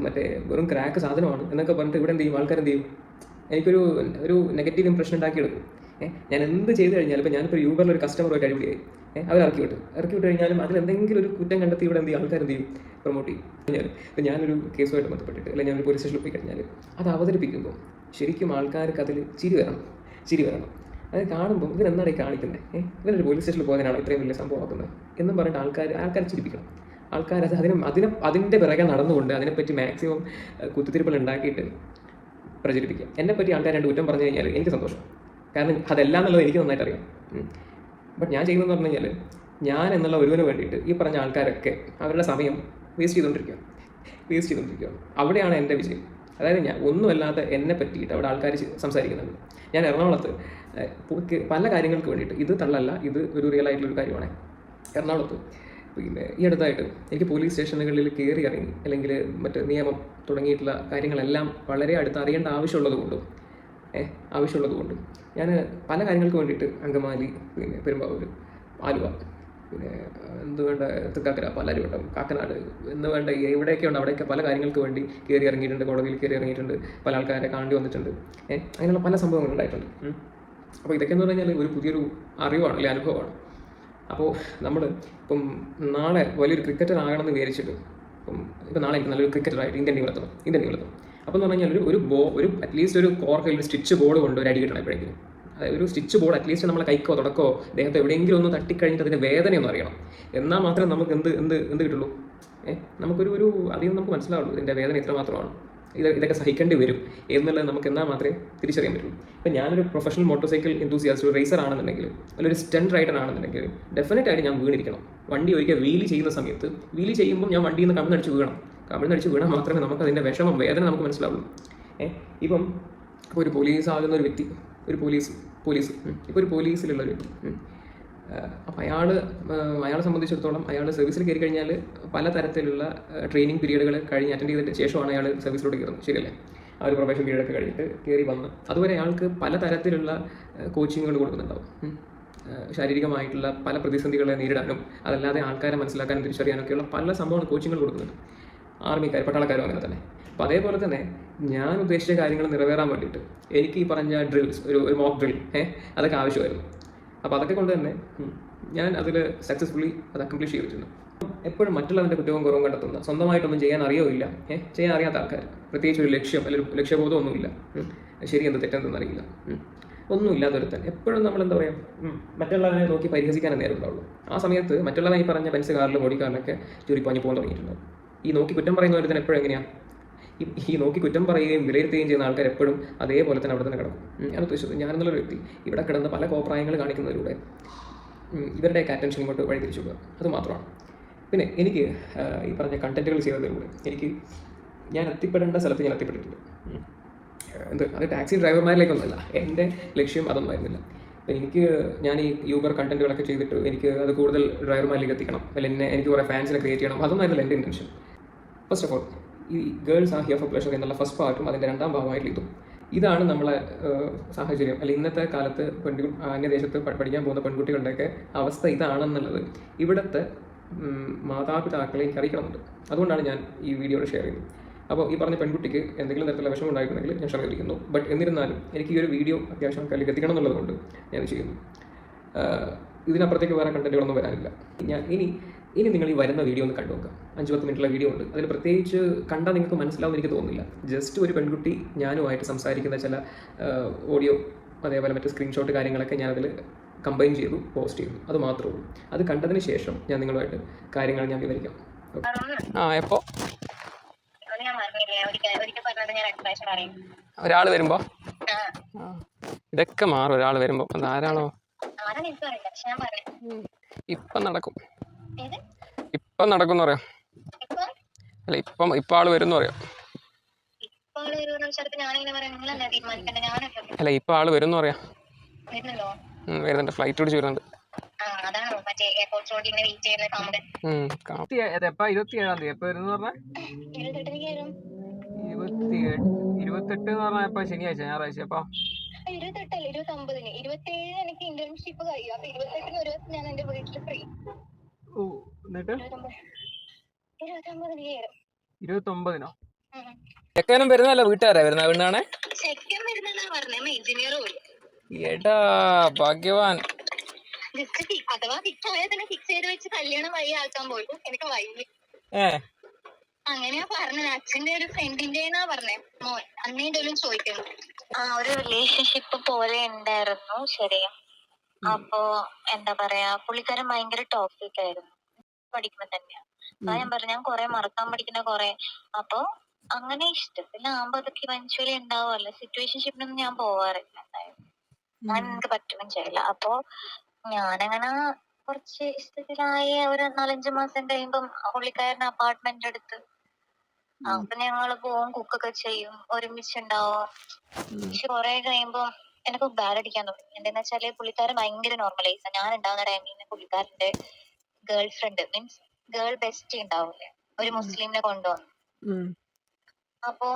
മറ്റേ വെറും ക്രാക്ക് സാധനമാണ് എന്നൊക്കെ പറഞ്ഞിട്ട് ഇവിടെ എന്ത് ചെയ്യും, ആൾക്കാരെന്ത് ചെയ്യും, എനിക്കൊരു നെഗറ്റീവ് ഇംപ്രഷൻ ഉണ്ടാക്കിയെടുക്കും. ഞാൻ എന്ത് ചെയ്ത് കഴിഞ്ഞാലും ഇപ്പോൾ ഞാനിപ്പോൾ യൂബറിൽ ഒരു കസ്റ്റമറുമായിട്ട് അടിപൊളിയായി, അവർ ഇറക്കി വിട്ട് കഴിഞ്ഞാലും അതിലെന്തെങ്കിലും ഒരു കുറ്റം കണ്ടെത്തി ഇവിടെ എന്ത് ചെയ്യും, ആൾക്കാർ എന്ത് ചെയ്യും, പ്രൊമോട്ട് ചെയ്യും. ഇപ്പോൾ ഞാനൊരു കേസുമായിട്ട് ബന്ധപ്പെട്ടിട്ട് അല്ലെങ്കിൽ ഞാനൊരു പോലീസ് സ്റ്റേഷനിൽ പോയി കഴിഞ്ഞാൽ അത് അവതരിപ്പിക്കുമ്പോൾ ശരിക്കും ആൾക്കാർക്ക് അതിൽ ചിരി വരണം. അത് കാണുമ്പോൾ ഇവരെന്താണ് ഈ കാണിക്കുന്നത്, ഇവരൊരു പോലീസ് സ്റ്റേഷനിൽ പോകാനാണ് ഇത്രയും വലിയ സംഭവമാക്കുന്നത് എന്നും പറഞ്ഞിട്ട് ആൾക്കാർ ചിരിപ്പിക്കണം. ആൾക്കാർ അതിൻ്റെ പിറകെ നടന്നുകൊണ്ട് അതിനെപ്പറ്റി മാക്സിമം കുത്തിത്തിരിപ്പുകൾ ഉണ്ടാക്കിയിട്ട് പ്രചരിപ്പിക്കുക. എന്നെപ്പറ്റി ആൾക്കാർ രണ്ട് കുറ്റം പറഞ്ഞു കഴിഞ്ഞാൽ എനിക്ക് സന്തോഷം, കാരണം അതെല്ലാം എന്നുള്ളത് എനിക്ക് നന്നായിട്ട് അറിയാം. ബട്ട് ഞാൻ ചെയ്യുന്നതെന്ന് പറഞ്ഞു കഴിഞ്ഞാൽ ഞാൻ എന്നുള്ള ഒരുവിന് വേണ്ടിയിട്ട് ഈ പറഞ്ഞ ആൾക്കാരൊക്കെ അവരുടെ സമയം വേസ്റ്റ് ചെയ്തുകൊണ്ടിരിക്കുകയാണ്. അവിടെയാണ് എൻ്റെ വിജയം. അതായത് ഞാൻ ഒന്നുമല്ലാത്ത എന്നെ പറ്റിയിട്ട് അവിടെ ആൾക്കാർ സംസാരിക്കുന്നുണ്ട്. ഞാൻ എറണാകുളത്ത് പല കാര്യങ്ങൾക്ക് വേണ്ടിയിട്ട്, ഇത് തള്ളല്ല, ഇത് ഒരു റിയൽ ആയിട്ടുള്ളൊരു കാര്യമാണ്. എറണാകുളത്ത് പിന്നെ ഈ അടുത്തായിട്ട് എനിക്ക് പോലീസ് സ്റ്റേഷനുകളിൽ കയറി ഇറങ്ങി അല്ലെങ്കിൽ മറ്റ് നിയമം തുടങ്ങിയിട്ടുള്ള കാര്യങ്ങളെല്ലാം വളരെ അടുത്ത് അറിയേണ്ട ആവശ്യമുള്ളത് കൊണ്ടും ഞാൻ പല കാര്യങ്ങൾക്ക് വേണ്ടിയിട്ട് അങ്കമാലി, പിന്നെ പെരുമ്പാവൂർ, ആലുവ, പിന്നെ എന്തുവേണ്ട തൃക്കാക്കര, പാലാരിവട്ടം, കാക്കനാട് എന്ന് വേണ്ട എവിടെയൊക്കെ ഉണ്ട് അവിടെയൊക്കെ പല കാര്യങ്ങൾക്ക് വേണ്ടി കയറി ഇറങ്ങിയിട്ടുണ്ട്, കോടതിയിൽ കയറി ഇറങ്ങിയിട്ടുണ്ട്, പല ആൾക്കാരെ കാണേണ്ടി വന്നിട്ടുണ്ട്. അങ്ങനെയുള്ള പല സംഭവങ്ങൾ ഉണ്ടായിട്ടുണ്ട്. അപ്പോൾ ഇതൊക്കെ എന്ന് പറഞ്ഞു കഴിഞ്ഞാൽ ഒരു പുതിയൊരു അറിവാണ്, അല്ലെങ്കിൽ അനുഭവമാണ്. അപ്പോൾ നമ്മൾ ഇപ്പം നാളെ വലിയൊരു ക്രിക്കറ്റർ ആകണമെന്ന് വിചാരിച്ചിട്ട് ഇപ്പം നാളെ എനിക്ക് നല്ലൊരു ക്രിക്കറ്ററായിട്ട് ഇന്ത്യൻ ടീം നടത്തണം. അപ്പോൾ എന്ന് പറഞ്ഞു കഴിഞ്ഞാൽ ഒരു അറ്റ്ലീസ്റ്റ് ഒരു കോർക്കിൽ ഒരു സ്റ്റിച്ച് ബോർഡ് കൊണ്ട് ഒരു അടി കിട്ടണം എപ്പോഴെങ്കിലും. അതായത് ഒരു സ്റ്റിച്ച് ബോർഡ് അറ്റ്ലീസ്റ്റ് നമ്മളെ കൈക്കോ തുടക്കോ ദേഹത്തോ എവിടെയെങ്കിലും ഒന്ന് തട്ടിക്കഴിഞ്ഞിട്ട് അതിൻ്റെ വേദനയൊന്നും അറിയണം. എന്നാൽ മാത്രമേ നമുക്ക് എന്ത് കിട്ടുള്ളൂ, നമുക്കൊരു അധികം നമുക്ക് മനസ്സിലാവുള്ളൂ ഇതിൻ്റെ വേദന ഇത്ര മാത്രമാണ്, ഇതൊക്കെ സഹിക്കേണ്ടി വരും എന്നുള്ളത് നമുക്ക് എന്നാൽ മാത്രമേ തിരിച്ചറിയാൻ പറ്റുള്ളൂ. ഇപ്പം ഞാനൊരു പ്രൊഫഷണൽ മോട്ടോർ സൈക്കിൾ എന്തൂസിയാസ്റ്റ്, ഒരു റേസർ ആണെന്നുണ്ടെങ്കിൽ, അല്ലെങ്കിൽ ഒരു സ്റ്റണ്ട് റൈഡർ ആണെന്നുണ്ടെങ്കിൽ ഡെഫിനറ്റായിട്ട് ഞാൻ വീണിരിക്കണം. വണ്ടി ഒരിക്കൽ വീലി ചെയ്യുന്ന സമയത്ത് ചെയ്യുമ്പോൾ ഞാൻ വണ്ടിയിൽ നിന്ന് കമിഴ്ന്നടിച്ച് വീണാൽ മാത്രമേ നമുക്ക് അതിൻ്റെ വിഷമം, വേദന നമുക്ക് മനസ്സിലാവുള്ളൂ. ഇപ്പം ഒരു പോലീസ് ആകുന്ന ഒരു വ്യക്തി, ഒരു പോലീസ് ഇപ്പോൾ ഒരു പോലീസിലുള്ളൊരു അപ്പം അയാളെ സംബന്ധിച്ചിടത്തോളം അയാൾ സർവീസിൽ കയറി കഴിഞ്ഞാൽ പല തരത്തിലുള്ള ട്രെയിനിങ് പീരീഡുകൾ കഴിഞ്ഞ് അറ്റൻഡ് ചെയ്തിട്ട് ശേഷമാണ് അയാൾ സർവീസിലോട്ട് കയറുന്നത്, ശരിയല്ലേ? ആ ഒരു പ്രൊഫഷൻ പീരീഡൊക്കെ കഴിഞ്ഞിട്ട് കയറി വന്ന് അതുവരെ അയാൾക്ക് പല തരത്തിലുള്ള കോച്ചിങ്ങുകൾ കൊടുക്കുന്നുണ്ടാവും. ശാരീരികമായിട്ടുള്ള പല പ്രതിസന്ധികളെ നേരിടാനും അതല്ലാതെ ആൾക്കാരെ മനസ്സിലാക്കാനും തിരിച്ചറിയാനൊക്കെയുള്ള പല സംഭവങ്ങൾ കോച്ചിങ്ങുകൾ കൊടുക്കുന്നുണ്ട്. ആർമിക്കാർ, പട്ടാളക്കാരും അങ്ങനെ തന്നെ. അപ്പോൾ അതേപോലെ തന്നെ ഞാൻ ഉദ്ദേശിച്ച കാര്യങ്ങൾ നിറവേറാൻ വേണ്ടിയിട്ട് എനിക്ക് ഈ പറഞ്ഞ ഡ്രിൽസ്, ഒരു മോക്ക് ഡ്രിൽ അതൊക്കെ ആവശ്യമായിരുന്നു. അപ്പോൾ അതൊക്കെ കൊണ്ട് തന്നെ ഞാൻ അതിൽ സക്സസ്ഫുള്ളി അത് അക്കംപ്ലിഷ് ചെയ്തിട്ടുണ്ട്. എപ്പോഴും മറ്റുള്ളവൻ്റെ കുറ്റവും കുറവും കണ്ടെത്തുന്ന, സ്വന്തമായിട്ടൊന്നും ചെയ്യാൻ അറിയാത്ത ആൾക്കാർ, പ്രത്യേകിച്ച് ഒരു ലക്ഷ്യം അല്ലെങ്കിൽ ഒരു ലക്ഷ്യബോധം ഒന്നുമില്ല, ശരി എന്ത് തെറ്റെന്തെന്ന് അറിയില്ല, ഒന്നുമില്ലാത്തൊരുത്തൻ എപ്പോഴും നമ്മൾ എന്താ പറയുക, മറ്റുള്ളവനെ നോക്കി പരിഹസിക്കാനേ നേരം ഉണ്ടാവുള്ളൂ. ആ സമയത്ത് മറ്റുള്ളവൻ ഈ പറഞ്ഞ ബെൻസ് കാറിലും ഓടിക്കാറിലൊക്കെ ചുരുപ്പാഞ്ഞ് പോകാൻ തുടങ്ങിയിട്ടുണ്ടാവും. ഈ നോക്കി കുറ്റം പറയുന്ന ഒരുത്തൻ എപ്പോഴും എങ്ങനെയാണ്, ഈ നോക്കി കുറ്റം പറയുകയും വിലയിരുത്തുകയും ചെയ്യുന്ന ആൾക്കാർ എപ്പോഴും അതേപോലെ തന്നെ അവിടെ തന്നെ കിടക്കും. ഞാൻ ഉദ്ദേശിച്ചത്, ഞാനെന്നുള്ളൊരു വ്യക്തി ഇവിടെ കിടന്ന് പല കോപ്രായങ്ങൾ കാണിക്കുന്നതിലൂടെ ഇവരുടെയൊക്കെ അറ്റൻഷൻ ഇങ്ങോട്ട് വഴി തിരിച്ചു പോകുക, അത് മാത്രമാണ്. പിന്നെ എനിക്ക് ഈ പറഞ്ഞ കണ്ടന്റുകൾ ചെയ്യുന്നതിലൂടെ ഞാൻ എത്തിപ്പെടേണ്ട സ്ഥലത്ത് ഞാൻ എത്തിപ്പെട്ടിട്ടുണ്ട്. അത് ടാക്സി ഡ്രൈവർമാരിലേക്കൊന്നുമല്ല, എൻ്റെ ലക്ഷ്യം അതൊന്നുമായിരുന്നില്ല. അപ്പം ഞാൻ ഈ യൂബർ കണ്ടന്റുകളൊക്കെ ചെയ്തിട്ട് എനിക്ക് അത് കൂടുതൽ ഡ്രൈവർമാരിലേക്ക് എത്തിക്കണം, അല്ലെങ്കിൽ എനിക്ക് കുറേ ഫാൻസിനെ ക്രിയേറ്റ് ചെയ്യണം, അതൊന്നായിരുന്നില്ല എൻ്റെ ഇൻറ്റൻഷൻ. ഫസ്റ്റ് ഓഫ് ഓൾ ഈ girls are here for pleasure എന്നുള്ള ഫസ്റ്റ് പാർട്ടും അതിൻ്റെ രണ്ടാം ഭാഗമായിട്ട് ഇതാണ് നമ്മളെ സാഹചര്യം. അല്ലെങ്കിൽ ഇന്നത്തെ കാലത്ത് അന്യദേശത്ത് പഠിക്കാൻ പോകുന്ന പെൺകുട്ടികളുടെയൊക്കെ അവസ്ഥ ഇതാണെന്നുള്ളത് ഇവിടുത്തെ മാതാപിതാക്കളെ എനിക്ക് അറിയിക്കണമെന്നുണ്ട്. അതുകൊണ്ടാണ് ഞാൻ ഈ വീഡിയോയിൽ ഷെയർ ചെയ്യുന്നത്. അപ്പോൾ ഈ പറഞ്ഞ പെൺകുട്ടിക്ക് എന്തെങ്കിലും തരത്തിലുള്ള വിഷമം ഉണ്ടായിട്ടുണ്ടെങ്കിൽ ഞാൻ ക്ഷമിക്കുന്നു. ബട്ട് എന്നിരുന്നാലും എനിക്ക് ഈ ഒരു വീഡിയോ അത്യാവശ്യം കയ്യിലേക്ക് എത്തിക്കണം എന്നുള്ളതുകൊണ്ട് ഞാൻ ചെയ്യുന്നു. ഇതിനപ്പുറത്തേക്ക് വേറെ കണ്ടന്റുകളൊന്നും വരാനില്ല. ഇനി നിങ്ങൾ ഈ വരുന്ന വീഡിയോ ഒന്ന് കണ്ടു നോക്കാം. 5-10 മിനിറ്റുള്ള വീഡിയോ ഉണ്ട്. അതിൽ പ്രത്യേകിച്ച് കണ്ടാൽ നിങ്ങൾക്ക് മനസ്സിലാവുമെന്ന് എനിക്ക് തോന്നുന്നില്ല. ജസ്റ്റ് ഒരു പെൺകുട്ടി ഞാനുമായിട്ട് സംസാരിക്കുന്ന ചില ഓഡിയോ, അതേപോലെ മറ്റ് സ്ക്രീൻഷോട്ട് കാര്യങ്ങളൊക്കെ ഞാനതിൽ കമ്പൈൻ ചെയ്തു പോസ്റ്റ് ചെയ്തു. അത് മാത്രമേ ഉള്ളൂ. അത് കണ്ടതിന് ശേഷം ഞാൻ നിങ്ങളുമായിട്ട് കാര്യങ്ങൾ ഞാൻ വിവരിക്കാം. എപ്പോൾ ഒരാൾ വരുമ്പോൾ ഇതൊക്കെ മാറും. ഒരാൾ വരുമ്പോൾ അത് ആരാണോ ഇപ്പം നടക്കും എന്ന് പറയാം. അല്ല ഇപ്പം ആള് വരും എന്ന് പറയാം. അല്ല ഇപ്പം ആള് വരും എന്ന് പറയാം. വരുന്നുണ്ട്, ഫ്ലൈറ്റ് പിടിച്ച് വരുന്നുണ്ട്. 27-ാം തീയതി എപ്പോ വരും പറഞ്ഞ 28 എന്ന് പറഞ്ഞാൽ എപ്പോ? ശനിയാഴ്ച, ഞായറാഴ്ച എപ്പോ? 28 29 27 എനിക്ക് ഇന്റേൺഷിപ്പ് കഴിയും. അപ്പൊ 28 ഒരു ദിവസം ഞാൻ എന്റെ വീട്ടിൽ ഫ്രീ. എന്നിട്ട് 29-നോ ചെക്കനും വരുന്നല്ല വീട്ടുകാരാ വരുന്ന പെണ്ണാണേ? ചെക്കൻ വരുന്ന പറഞ്ഞ എഞ്ചിനീയർ പോലും. എടാ ഭാഗ്യവാൻ. അഥവാ ഫിക്സ് ആയാൽ തന്നെ ഫിക്സ് ചെയ്ത് വെച്ച് കല്യാണം വഴി ആക്കാൻ പോലും എനിക്ക് വൈകി. അങ്ങനെയാ പറഞ്ഞത്. അച്ഛന്റെ ഒരു ഫ്രണ്ടിന്റെന്നാ പറഞ്ഞേ. മോൻ അന്നേലും ചോദിക്കുന്നു. ഒരു റിലേഷൻഷിപ്പ് പോലെ ഉണ്ടായിരുന്നു. ശരിയാ. അപ്പോ എന്താ പറയാ, പുള്ളിക്കാരൻ ഭയങ്കര ടോക്സിക് ആയിരുന്നു പഠിക്കുമ്പോ തന്നെയാ. ഞാൻ പറഞ്ഞു, ഞാൻ കൊറേ മറക്കാൻ പഠിക്കുന്ന കൊറേ. അപ്പൊ അങ്ങനെ ഇഷ്ടത്തിലാകുമ്പോ അതൊക്കെ ഇവൻച്വലി ഉണ്ടാവുമല്ലോ. സിറ്റുവേഷൻഷിപ്പിനൊന്നും ഞാൻ പോവാറില്ല. എന്തായാലും ഞാൻ എനിക്ക് പറ്റുകയും ചെയ്യില്ല. അപ്പൊ ഞാനങ്ങനെ കുറച്ച് ഇഷ്ടത്തിലായ ഒരു 4-5 മാസം കഴിയുമ്പം പുള്ളിക്കാരൻ അപ്പാർട്ട്മെന്റ് എടുത്ത്. അപ്പൊ ഞങ്ങള് പോവും, കുക്കൊക്കെ ചെയ്യും, ഒരുമിച്ചുണ്ടാവും. പക്ഷെ കൊറേ കഴിയുമ്പോ എനിക്ക് ബാഡ് അടിക്കാൻ തുടങ്ങി. എന്താന്ന് വെച്ചാല് പുള്ളിക്കാരൻ ഭയങ്കര നോർമലൈസ്. ഞാൻ ഉണ്ടാവുന്ന ടൈമിൽ പുള്ളിക്കാരന്റെ girlfriend means girl best ഉണ്ടാവില്ലേ, ഒരു മുസ്ലിമിനെ കൊണ്ടുവന്നു. അപ്പൊ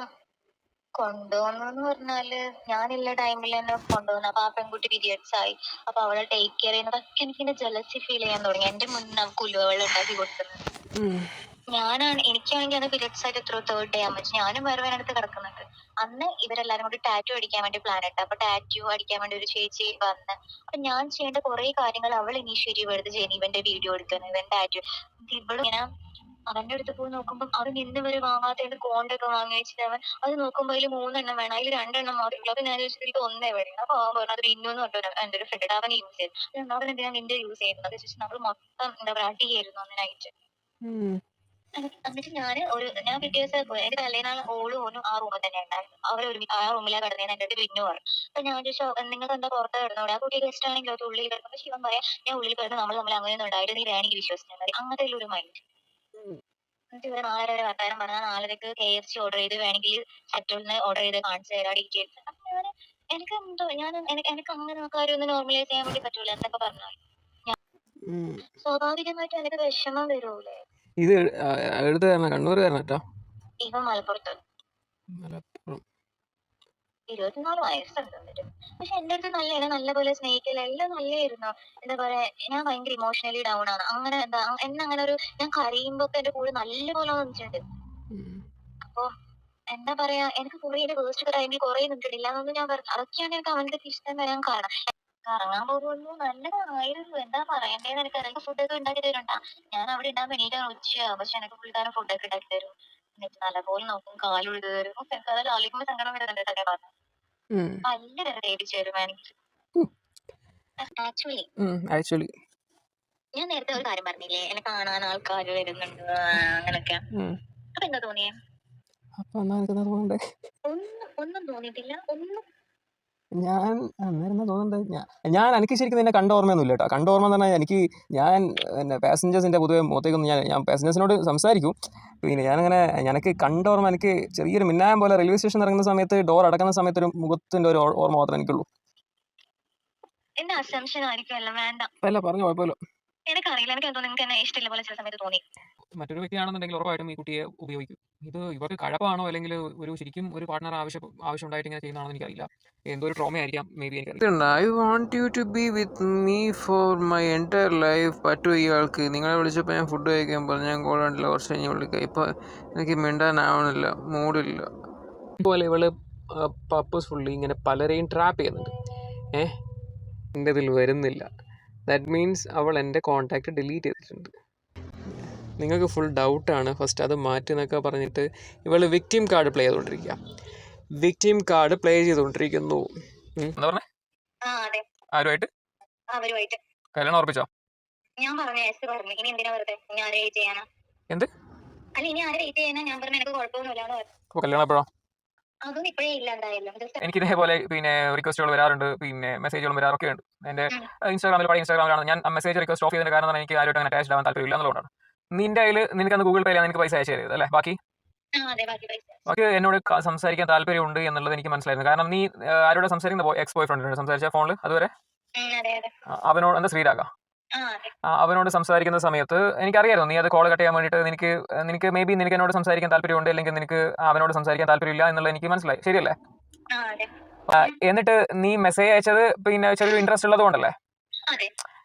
കൊണ്ടുവന്നു പറഞ്ഞാല് ഞാനില്ല ടൈമിൽ തന്നെ കൊണ്ടുവന്നു. അപ്പൊ ആ പെൺകുട്ടി പീരിയഡ്സ് ആയി. അപ്പൊ അവളെ ടേക്ക് കെയർ ചെയ്യുന്നതൊക്കെ എനിക്ക് ജലസി ഫീൽ ചെയ്യാൻ തുടങ്ങി. എന്റെ മുന്നിൽ അവൾക്ക് ഉലുവവെള്ളം ഉണ്ടാക്കി കൊടുക്കുന്നത്. എനിക്കാണെങ്കിൽ അന്ന് പീരിയഡ്സ് ആയിട്ട് 3rd ഡേ ആകുമ്പോൾ ഞാനും വേറെ അടുത്ത് കിടക്കുന്നുണ്ട്. അന്ന് ഇവരെല്ലാരും കൂടി ടാറ്റു അടിക്കാൻ വേണ്ടി പ്ലാൻ ഇട്ടു. അപ്പൊ ടാറ്റു അടിക്കാൻ വേണ്ടി ഒരു ചേച്ചി വന്ന്. അപ്പൊ ഞാൻ ചെയ്യേണ്ട കുറെ കാര്യങ്ങൾ അവൾ ഇനീഷ്യേറ്റീവ് എടുത്ത് ചെയ്യുന്നു. ഇവന്റെ വീഡിയോ എടുക്കുന്നത്, ഇവൻ ടാറ്റു. ഇവളിങ്ങനെ അവന്റെ അടുത്ത് പോയി നോക്കുമ്പോൾ അവൻ ഇന്ന് വരെ വാങ്ങാത്ത കോണ്ടൊക്കെ വാങ്ങി വെച്ചിട്ട് അവൻ അത് നോക്കുമ്പോൾ അതിൽ 3 എണ്ണം വേണം, അതിൽ 2 എണ്ണം മാത്രമേ. അപ്പൊ ഞാൻ ചോദിച്ചിട്ട് ഒന്നേ വേണം. അപ്പൊ അവൻ പറഞ്ഞു അത് ഇന്നു പറഞ്ഞ എന്റെ ഒരു ഫ്രണ്ട് അവൻ യൂസ് ചെയ്തു. അവൻ എന്തിനാ നിന്റെ യൂസ് ചെയ്യുന്നത് ചോദിച്ചു. നമ്മൾ മൊത്തം എന്താ പറയാ അടിയായിരുന്നു അന്നിനായിട്ട്. എന്നിട്ട് ഞാൻ പിറ്റേ ദിവസം പോയി. എന്റെ തലേനാൾ ഓളും ആ റൂമിൽ തന്നെ ഉണ്ടായിരുന്നു. ആ റൂമിലാ കിടന്നേന്ന് എന്റെ അടുത്ത് പിന്നു പറഞ്ഞു. അപ്പൊ ഞാൻ ചോദിച്ചു, നിങ്ങൾക്ക് എന്താ പുറത്ത് കിടന്നോടെ, ആ കുട്ടിക്ക് ഇഷ്ടമാണെങ്കിലോ ഉള്ളിൽ കിടന്നു. ശിവൻ പറയാം, ഞാൻ ഉള്ളിൽ കിടന്ന് നമ്മൾ അങ്ങനെയൊന്നും ഉണ്ടായിട്ട് നീ വേണമെങ്കിൽ വിശ്വസിച്ചാൽ മതി. അങ്ങനത്തെ ഒരു മൈൻഡ്. എന്നിട്ട് ഇവരെ 4 വരെ വർത്താനം പറഞ്ഞാൽ 4 KFC ഓർഡർ ചെയ്ത് വേണമെങ്കിൽ സെറ്റോളിന് ഓർഡർ ചെയ്ത് കാണിച്ചു തരാം ഡീറ്റെയിൽസ്. അപ്പൊ എനിക്ക് എന്തോ എനിക്ക് അങ്ങനെ കാര്യമൊന്നും നോർമലൈസ് ചെയ്യാൻ വേണ്ടി പറ്റൂല എന്നൊക്കെ പറഞ്ഞാൽ സ്വാഭാവികമായിട്ട് എനിക്ക് വിഷമം വരൂലേ. ഇത് എഴുതുകാരനാ, കണ്ണൂരുകാരനാ? ഇവൻ മലപ്പുറത്ത്. 24 വയസ്സുണ്ട്. പക്ഷെ എന്റെ അടുത്ത് നല്ല പോലെ സ്നേഹിക്കല എല്ലാം നല്ലായിരുന്നു. എന്താ പറയാ, ഞാൻ ഭയങ്കര ഇമോഷണലി ഡൗൺ ആണ്. അങ്ങനെ അങ്ങനെ ഒരു ഞാൻ കരയുമ്പോ എന്റെ കൂടെ നല്ല പോലെ വന്നിട്ടുണ്ട്. അപ്പൊ എന്താ പറയാ, എനിക്ക് കുറെ വേസ്റ്റ് ടൈമിൽ കുറെ നിന്നിട്ടില്ല എന്നൊന്നും ഞാൻ പറഞ്ഞു. അതൊക്കെയാണ് എനിക്ക് അവന്റെ ഇഷ്ടം വരാൻ കാരണം. കറങ്ങാൻ പോകുന്നു നല്ലതായിരുന്നു. എന്താ പറയണ്ടേന്ന് എനിക്കറിയാം. ഫുഡൊക്കെ ഉണ്ടാക്കി തരുണ്ടാ. ഞാൻ അവിടെ ഉണ്ടാകുമ്പോ എനിക്ക് ഉച്ചയാവും. പക്ഷെ എനിക്ക് പുള്ളിക്കാരൻ ഫുഡൊക്കെ ഉണ്ടാക്കി തരും. എന്നിട്ട് നല്ലപോലെ നോക്കും, കാലുഴുത് തരും. എനിക്കത് ആലോചിക്കുമ്പോ സങ്കടം വരുന്നുണ്ട്. തന്നെ പറഞ്ഞു നല്ല വരെ തേടിച്ചു തരും എനിക്ക്. ആക്ച്വലി ഞാൻ നേരത്തെ ഒരു കാര്യം പറഞ്ഞില്ലേ, എന്നെ കാണാൻ ആൾക്കാർ വരുന്നുണ്ട് അങ്ങനൊക്കെ. അപ്പൊ എന്താ തോന്നിയേ? ഒന്നും തോന്നിയിട്ടില്ല. ഞാൻ എനിക്ക് ശരിക്കും നിന്നെ കണ്ട ഓർമ്മയൊന്നുമില്ല കേട്ടോ. കണ്ട ഓർമ്മ എന്ന് പറഞ്ഞാൽ ഞാൻ പാസഞ്ചേഴ്സിൻ്റെ പൊതുവെ മുഖത്തേക്കൊന്നും ഞാൻ പാസഞ്ചേഴ്സിനോട് സംസാരിക്കും. പിന്നെ എനിക്ക് കണ്ട ഓർമ്മ എനിക്ക് ചെറിയൊരു മിന്നായം പോലെ റെയിൽവേ സ്റ്റേഷൻ ഇറങ്ങുന്ന സമയത്ത് ഡോർ അടക്കുന്ന സമയത്ത് ഒരു മുഖത്തിൻ്റെ ഒരു ഓർമ്മ മാത്രമേ എനിക്കുള്ളൂ. എന്റെ അസംഷൻ ആയിരിക്കുമല്ലോ, വേണ്ട അല്ല പറഞ്ഞു കുഴപ്പമില്ല. എനിക്കറിയില്ല, എനിക്ക് എന്തോ നിങ്ങൾക്ക് എന്നെ ഇഷ്ടമില്ല പോലെ ചില സമയത്ത് തോന്നി. മറ്റൊരു വ്യക്തിയാണെന്നുണ്ടെങ്കിൽ ഉറപ്പായിട്ടും ഈ കുട്ടിയെ ഉപയോഗിക്കും. ഇത് ഇവർക്ക് കഴപ്പാണോ അല്ലെങ്കിൽ ഒരു ശരിക്കും ഒരു പാർട്ട്ണർ ആവശ്യം ഉണ്ടായിട്ട് ഇങ്ങനെ ചെയ്യുന്നതാണോ എനിക്കറിയില്ല. എന്തോ ഒരു ട്രോമ ആയിരിക്കാം, മേ ബി എനിക്കറിയില്ല. I want you to be with me for my entire life. പറ്റുമോ ഇയാൾക്ക്? നിങ്ങളെ വിളിച്ചപ്പോൾ ഞാൻ ഫുഡ് കഴിക്കാൻ പറഞ്ഞു, ഞാൻ കോൾ കണ്ടില്ല, കുറച്ച് കഴിഞ്ഞ് വിളിക്കാം. ഇപ്പോൾ എനിക്ക് മിണ്ടാനാവണില്ല, മൂഡില്ല. അതുപോലെ ഇവള് പർപ്പസ്ഫുള്ളി ഇങ്ങനെ പലരെയും ട്രാപ്പ് ചെയ്യുന്നുണ്ട്. എൻ്റെ ഇതിൽ വരുന്നില്ല. ദാറ്റ് മീൻസ് അവൾ എൻ്റെ കോൺടാക്റ്റ് ഡിലീറ്റ് ചെയ്തിട്ടുണ്ട്. നിങ്ങൾക്ക് ഫുൾ ഡൗട്ടാണ്, ഫസ്റ്റ് അത് മാറ്റി എന്നൊക്കെ പറഞ്ഞിട്ട് ഇവൾ വിക്ടിം കാർഡ് പ്ലേ ചെയ്തുകൊണ്ടിരിക്കുന്നു. എന്താ പറഞ്ഞേ? ആരുമായിട്ട് അവരുമായിട്ട് കല്യാണം ഉറപ്പിച്ചോ? ഞാൻ പറഞ്ഞു, പറഞ്ഞു ഇനി എന്തിനാ വെറുതെ ഞാൻ വെയിറ്റ് ചെയ്യാനാ. എന്ത്? അല്ല, ഇനി ആരെ വെയിറ്റ് ചെയ്യാനാ? ഞാൻ പറഞ്ഞു എനിക്ക് കുഴപ്പമൊന്നുമില്ലാന്ന് പറഞ്ഞു. അപ്പോൾ കല്യാണം എപ്പോഴോ? അതൊന്നും ഇപ്പോഴേ ഇല്ല എന്തായാലും. എനിക്ക് ഇതേപോലെ പിന്നെ റിക്വസ്റ്റുകൾ വരാറുണ്ട്, പിന്നെ മെസ്സേജുകൾ വരാറൊക്കെ ഉണ്ട്. എൻ്റെ ഇൻസ്റ്റാഗ്രാമിൽ പഴയ ഇൻസ്റ്റാഗ്രാമിലാണ് ഞാൻ മെസ്സേജ് റിക്വസ്റ്റ് ഓഫ് ചെയ്തതിൻ്റെ കാരണം എനിക്ക് ആരുമായിട്ട് അങ്ങനെ അറ്റാച്ച്ഡ് ആവാൻ താല്പര്യമില്ല എന്നുള്ളതാണ്. നിന്റെ കയ്യിൽ നിനക്കന്ന് ഗൂഗിൾ പേയിലാണ് എനിക്ക് പൈസ അയച്ചു തരുന്നത് അല്ലേ? ബാക്കി എന്നോട് സംസാരിക്കാൻ താല്പര്യമുണ്ട് എന്നുള്ളത് എനിക്ക് മനസ്സിലായിരുന്നു. കാരണം നീ ആരോട് സംസാരിക്കുന്ന എക്സ് ബോയ് ഫ്രണ്ടിനോട് സംസാരിച്ച ഫോണിൽ അതുവരെ അവനോട് എന്താ ശ്രീരാഗ അവനോട് സംസാരിക്കുന്ന സമയത്ത് എനിക്കറിയായിരുന്നു നീ അത് കോൾ കട്ട് ചെയ്യാൻ വേണ്ടിയിട്ട് നിനക്ക് മേ ബി നിനക്ക് എന്നോട് സംസാരിക്കാൻ താല്പര്യമുണ്ട്, അല്ലെങ്കിൽ നിനക്ക് അവനോട് സംസാരിക്കാൻ താല്പര്യമില്ല എന്നുള്ളത് എനിക്ക് മനസ്സിലായി. ശരിയല്ലേ? എന്നിട്ട് നീ മെസ്സേജ് അയച്ചത് പിന്നെ ചെറിയൊരു ഇൻട്രസ്റ്റ് ഉള്ളത് കൊണ്ടല്ലേ?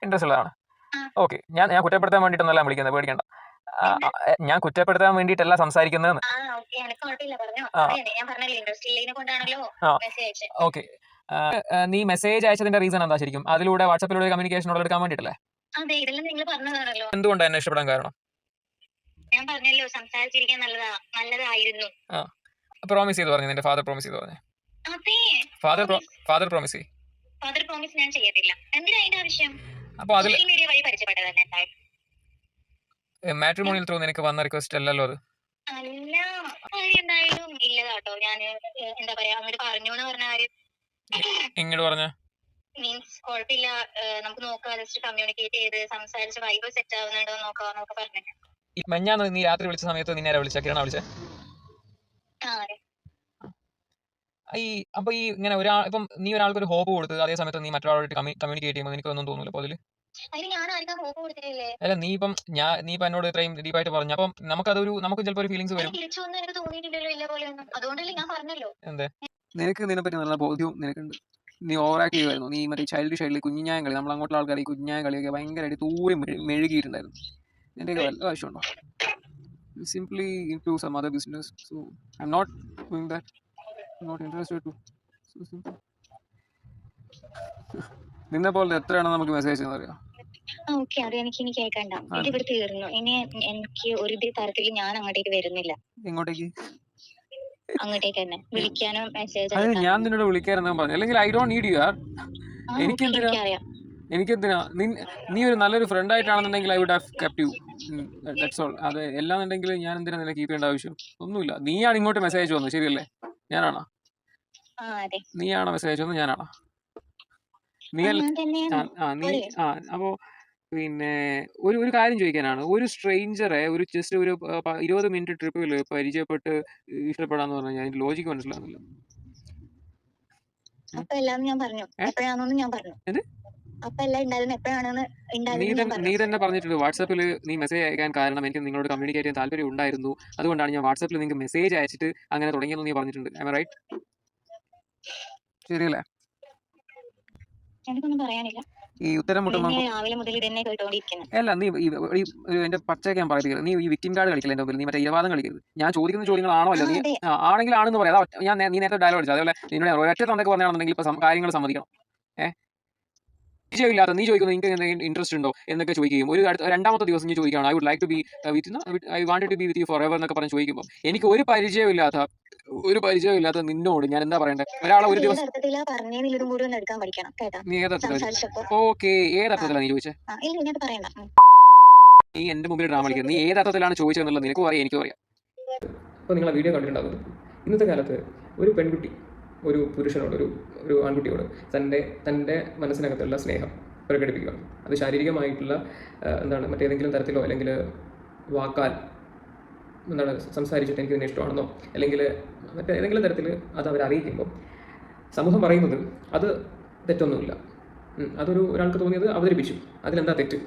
ഇൻട്രസ്റ്റ് ഉള്ളതാണ്. ഓക്കെ, ഞാൻ കുറ്റപ്പെടുത്താൻ വേണ്ടിയിട്ടൊന്നല്ല വിളിക്കുന്നത്, പേടിക്കണ്ട. ഞാൻ കുറ്റപ്പെടുത്താൻ വേണ്ടിയിട്ടല്ല സംസാരിക്കുന്നതെന്ന്. ഓക്കെ, നീ മെസ്സേജ് അയച്ചതിന്റെ റീസൺ എന്താ ശരിക്കും? അതിലൂടെ വാട്സാപ്പിലൂടെ കമ്മ്യൂണിക്കേഷൻ എടുക്കാൻ വേണ്ടിയിട്ടല്ലേ? എന്തുകൊണ്ടാണ് എന്നെ ഇഷ്ടപ്പെടാൻ കാരണം? ഞാൻ പറഞ്ഞല്ലോ, സംസാരിച്ചിരിക്കാൻ നല്ലതായിരുന്നു. പ്രോമിസ് ചെയ്ത് പറഞ്ഞു, നിന്റെ ഫാദർ പ്രോമിസ് ചെയ്ത് പറഞ്ഞു. ഫാദർ പ്രോമിസ് ഞാൻ ചെയ്യത്തില്ല. എന്തിനാ അതിന്റെ ആവശ്യം? അപ്പൊ അതിൽ മീഡിയ വഴി പരിചയപ്പെട്ടതല്ലേ? മാട്രിമോണിയൽ ത്രൂ നിനക്ക് വന്ന റിക്വസ്റ്റ് അല്ലല്ലോ അത്? അല്ല, എന്തായാലും ഇല്ലതാട്ടോ. ഞാൻ എന്താ പറയാ, അങ്ങോട്ട് പറഞ്ഞു എന്ന് പറഞ്ഞ കാര്യം ഇങ്ങോട്ട് പറഞ്ഞ മീൻസ് കുഴപ്പമില്ല, നമുക്ക് നോക്കാം, ജസ്റ്റ് കമ്മ്യൂണിക്കേറ്റ് ചെയ്ത് സംസാരിച്ച് വൈബ് സെറ്റ് ആവുന്നുണ്ടോ നോക്കാന്നൊക്കെ പറഞ്ഞു. മെഞ്ഞാന്ന് നീ രാത്രി വിളിച്ച സമയത്ത് നിന്നെ വിളിച്ച കിരണ വിളിച്ചേ? അപ്പൊ ഈ ഇങ്ങനെ ഇപ്പം നീ ഒരാൾക്ക് ഒരു ഹോപ്പ് കൊടുത്ത് അതേ സമയത്ത് നീ മറ്റൊരാളോട് കമ്മ്യൂണിക്കേറ്റ് ചെയ്യുമ്പോൾ നിനക്ക് ഒന്നും തോന്നില്ല? അപ്പൊ അതില് അല്ല, നീ ഇപ്പം എന്നോട് ഇത്രയും ഡീപ്പായിട്ട് പറഞ്ഞു, അപ്പം നമുക്ക് ചിലപ്പോൾ ഒരു ഫീലിങ്സ് വരും. എന്തേ? നിനക്ക് ഇതിനെപ്പറ്റി നല്ല ബോധ്യവും നിനക്കുണ്ട്. നീ ഓവറാക്ട് ചെയ്യുമായിരുന്നു. നീ മറ്റേ ചൈൽഡ് കുഞ്ഞായം കളി, നമ്മൾ അങ്ങോട്ടുള്ള ആൾക്കാർ ഈ കുഞ്ഞായം കളിയൊക്കെ ഭയങ്കരമായിട്ട് തൂറി മെഴുകിയിട്ടുണ്ടായിരുന്നു. നിന്റെയൊക്കെ വല്ല ആവശ്യമുണ്ടോ? Simply into some other business. So I am not doing that. I am not interested to. So simple. നിന്നെ പോലെ എത്രയാണെന്ന് നമുക്ക് മെസ്സേജ് ചെയ്യുന്നത് അറിയാം. ഓക്കെ, അത് എനിക്ക് കേൾക്കണ്ട. ഇത് ഇവിടെ തീർന്നു. ഇനി എനിക്ക് ഒരു തരത്തിൽ ഞാൻ അങ്ങോട്ടേക്ക് വരുന്നില്ല. എങ്ങോട്ടേക്ക്? അങ്ങോട്ടേക്ക് തന്നെ വിളിക്കാനോ മെസ്സേജ്. അത് ഞാൻ നിന്നോട് വിളിക്കാനെന്ന് പറഞ്ഞു, അല്ലെങ്കിൽ I don't need you are. എനിക്കെന്തിനാ? നീ ഒരു നല്ലൊരു ഫ്രണ്ട് ആയിട്ടാണെന്നുണ്ടെങ്കിൽ I would have kept you. That's all. അത് എല്ലാന്നുണ്ടെങ്കിൽ ഞാൻ എന്തിനാ നിന്നെ കീപ്പ് ചെയ്യേണ്ട ആവശ്യം ഒന്നുമില്ല. നീയാണ് ഇങ്ങോട്ട് മെസ്സേജ് വന്നത്, ശരിയല്ലേ? ഞാനാണോ? നീയാണോ മെസ്സേജ് വന്നത്? ഞാനാണോ? അപ്പോ പിന്നെ ഒരു കാര്യം ചോദിക്കാനാണ്. ഒരു സ്ട്രേഞ്ചറെ ഒരു ജസ്റ്റ് ഒരു 20 മിനിറ്റ് ട്രിപ്പിൽ പരിചയപ്പെട്ട് ഇഷ്ടപ്പെടാന്ന് പറഞ്ഞാൽ അതിന്റെ ലോജിക്ക് മനസ്സിലാവുന്നില്ല. നീ തന്നെ പറഞ്ഞിട്ടുണ്ട് വാട്സാപ്പിൽ നീ മെസ്സേജ് അയക്കാൻ കാരണം എനിക്ക് നിങ്ങളോട് കമ്മ്യൂണിക്കേറ്റ് ചെയ്യാൻ താല്പര്യം ഉണ്ടായിരുന്നു, അതുകൊണ്ടാണ് ഞാൻ വാട്സാപ്പിൽ നിങ്ങൾക്ക് മെസ്സേജ് അയച്ചിട്ട് അങ്ങനെ തുടങ്ങിയെന്ന് നീ പറഞ്ഞിട്ടുണ്ട്. Am I right? ശരിയല്ലേ? ഈ ഉത്തരം മുട്ടുമ്പോൾ അല്ല, നീ എന്റെ പച്ചയ്ക്ക് ഞാൻ പറയുന്നത്, നീ ഈ വിക്ടിം കാർഡ് കളിക്കില്ല എന്റെ മുമ്പിൽ. നീ മറ്റേ ഇരവാദം കളിക്കരുത്. ഞാൻ ചോദിക്കുന്ന ചോദ്യങ്ങളാണോ അല്ല? നീ ആണെങ്കിൽ ആണെന്ന് പറയാം. നീ നേരത്തെ ഡയലോഗ് അടിച്ചു. അതേപോലെ നിന്നോട് ഒരൊറ്റ തന്നൊക്കെ പറഞ്ഞാണെന്നുണ്ടെങ്കിൽ ഇപ്പൊ കാര്യങ്ങൾ സമ്മതിക്കണം. പരിചയമില്ലാത്ത നീ ചോദിക്കുന്നത് നിങ്ങൾക്ക് എന്തെങ്കിലും ഇൻട്രസ്റ്റ് ഉണ്ടോ എന്നൊക്കെ ചോദിക്കുകയും രണ്ടാമത്തെ ദിവസം നീ ചോദിക്കുകയാണ് I would like to be I wanted to be with you forever എന്നൊക്കെ പറഞ്ഞ് ചോദിക്കുമ്പോൾ എനിക്ക് ഒരു പരിചയമില്ലാത്ത നിന്നോട് ഞാൻ എന്താ പറയണ്ടേ? ഒരാളെ ഒരു ദിവസം നീ ഓക്കെ ഏതർത്ഥത്തിലാണ് നീ ചോദിച്ചത്? നീ എന്റെ മുമ്പിൽ ഡ്രാമ കളിക്കുക. നീ ഏതർത്ഥത്തിലാണ് ചോദിച്ചതെന്നുള്ളത് നിനക്കും അറിയാം, എനിക്കും അറിയാം. അപ്പോൾ നിങ്ങൾ ആ വീഡിയോ കണ്ടിട്ടുണ്ടാകുന്നത് ഇന്നത്തെ കാലത്ത് ഒരു പെൺകുട്ടി ഒരു പുരുഷനോട് ഒരു ആൺകുട്ടിയോട് തൻ്റെ മനസ്സിനകത്തുള്ള സ്നേഹം പ്രകടിപ്പിക്കുക. അത് ശാരീരികമായിട്ടുള്ള മറ്റേതെങ്കിലും തരത്തിലോ അല്ലെങ്കിൽ വാക്കാൽ സംസാരിച്ചിട്ട് എനിക്ക് നിന്നെ ഇഷ്ടമാണെന്നോ അല്ലെങ്കിൽ മറ്റേതെങ്കിലും തരത്തിൽ അത് അവർ അറിയിക്കുമ്പോൾ സമൂഹം പറയുന്നത് അത് തെറ്റൊന്നുമില്ല. ഒരാൾക്ക് തോന്നിയത് അവതരിപ്പിച്ചു, അതിലെന്താ തെറ്റ്?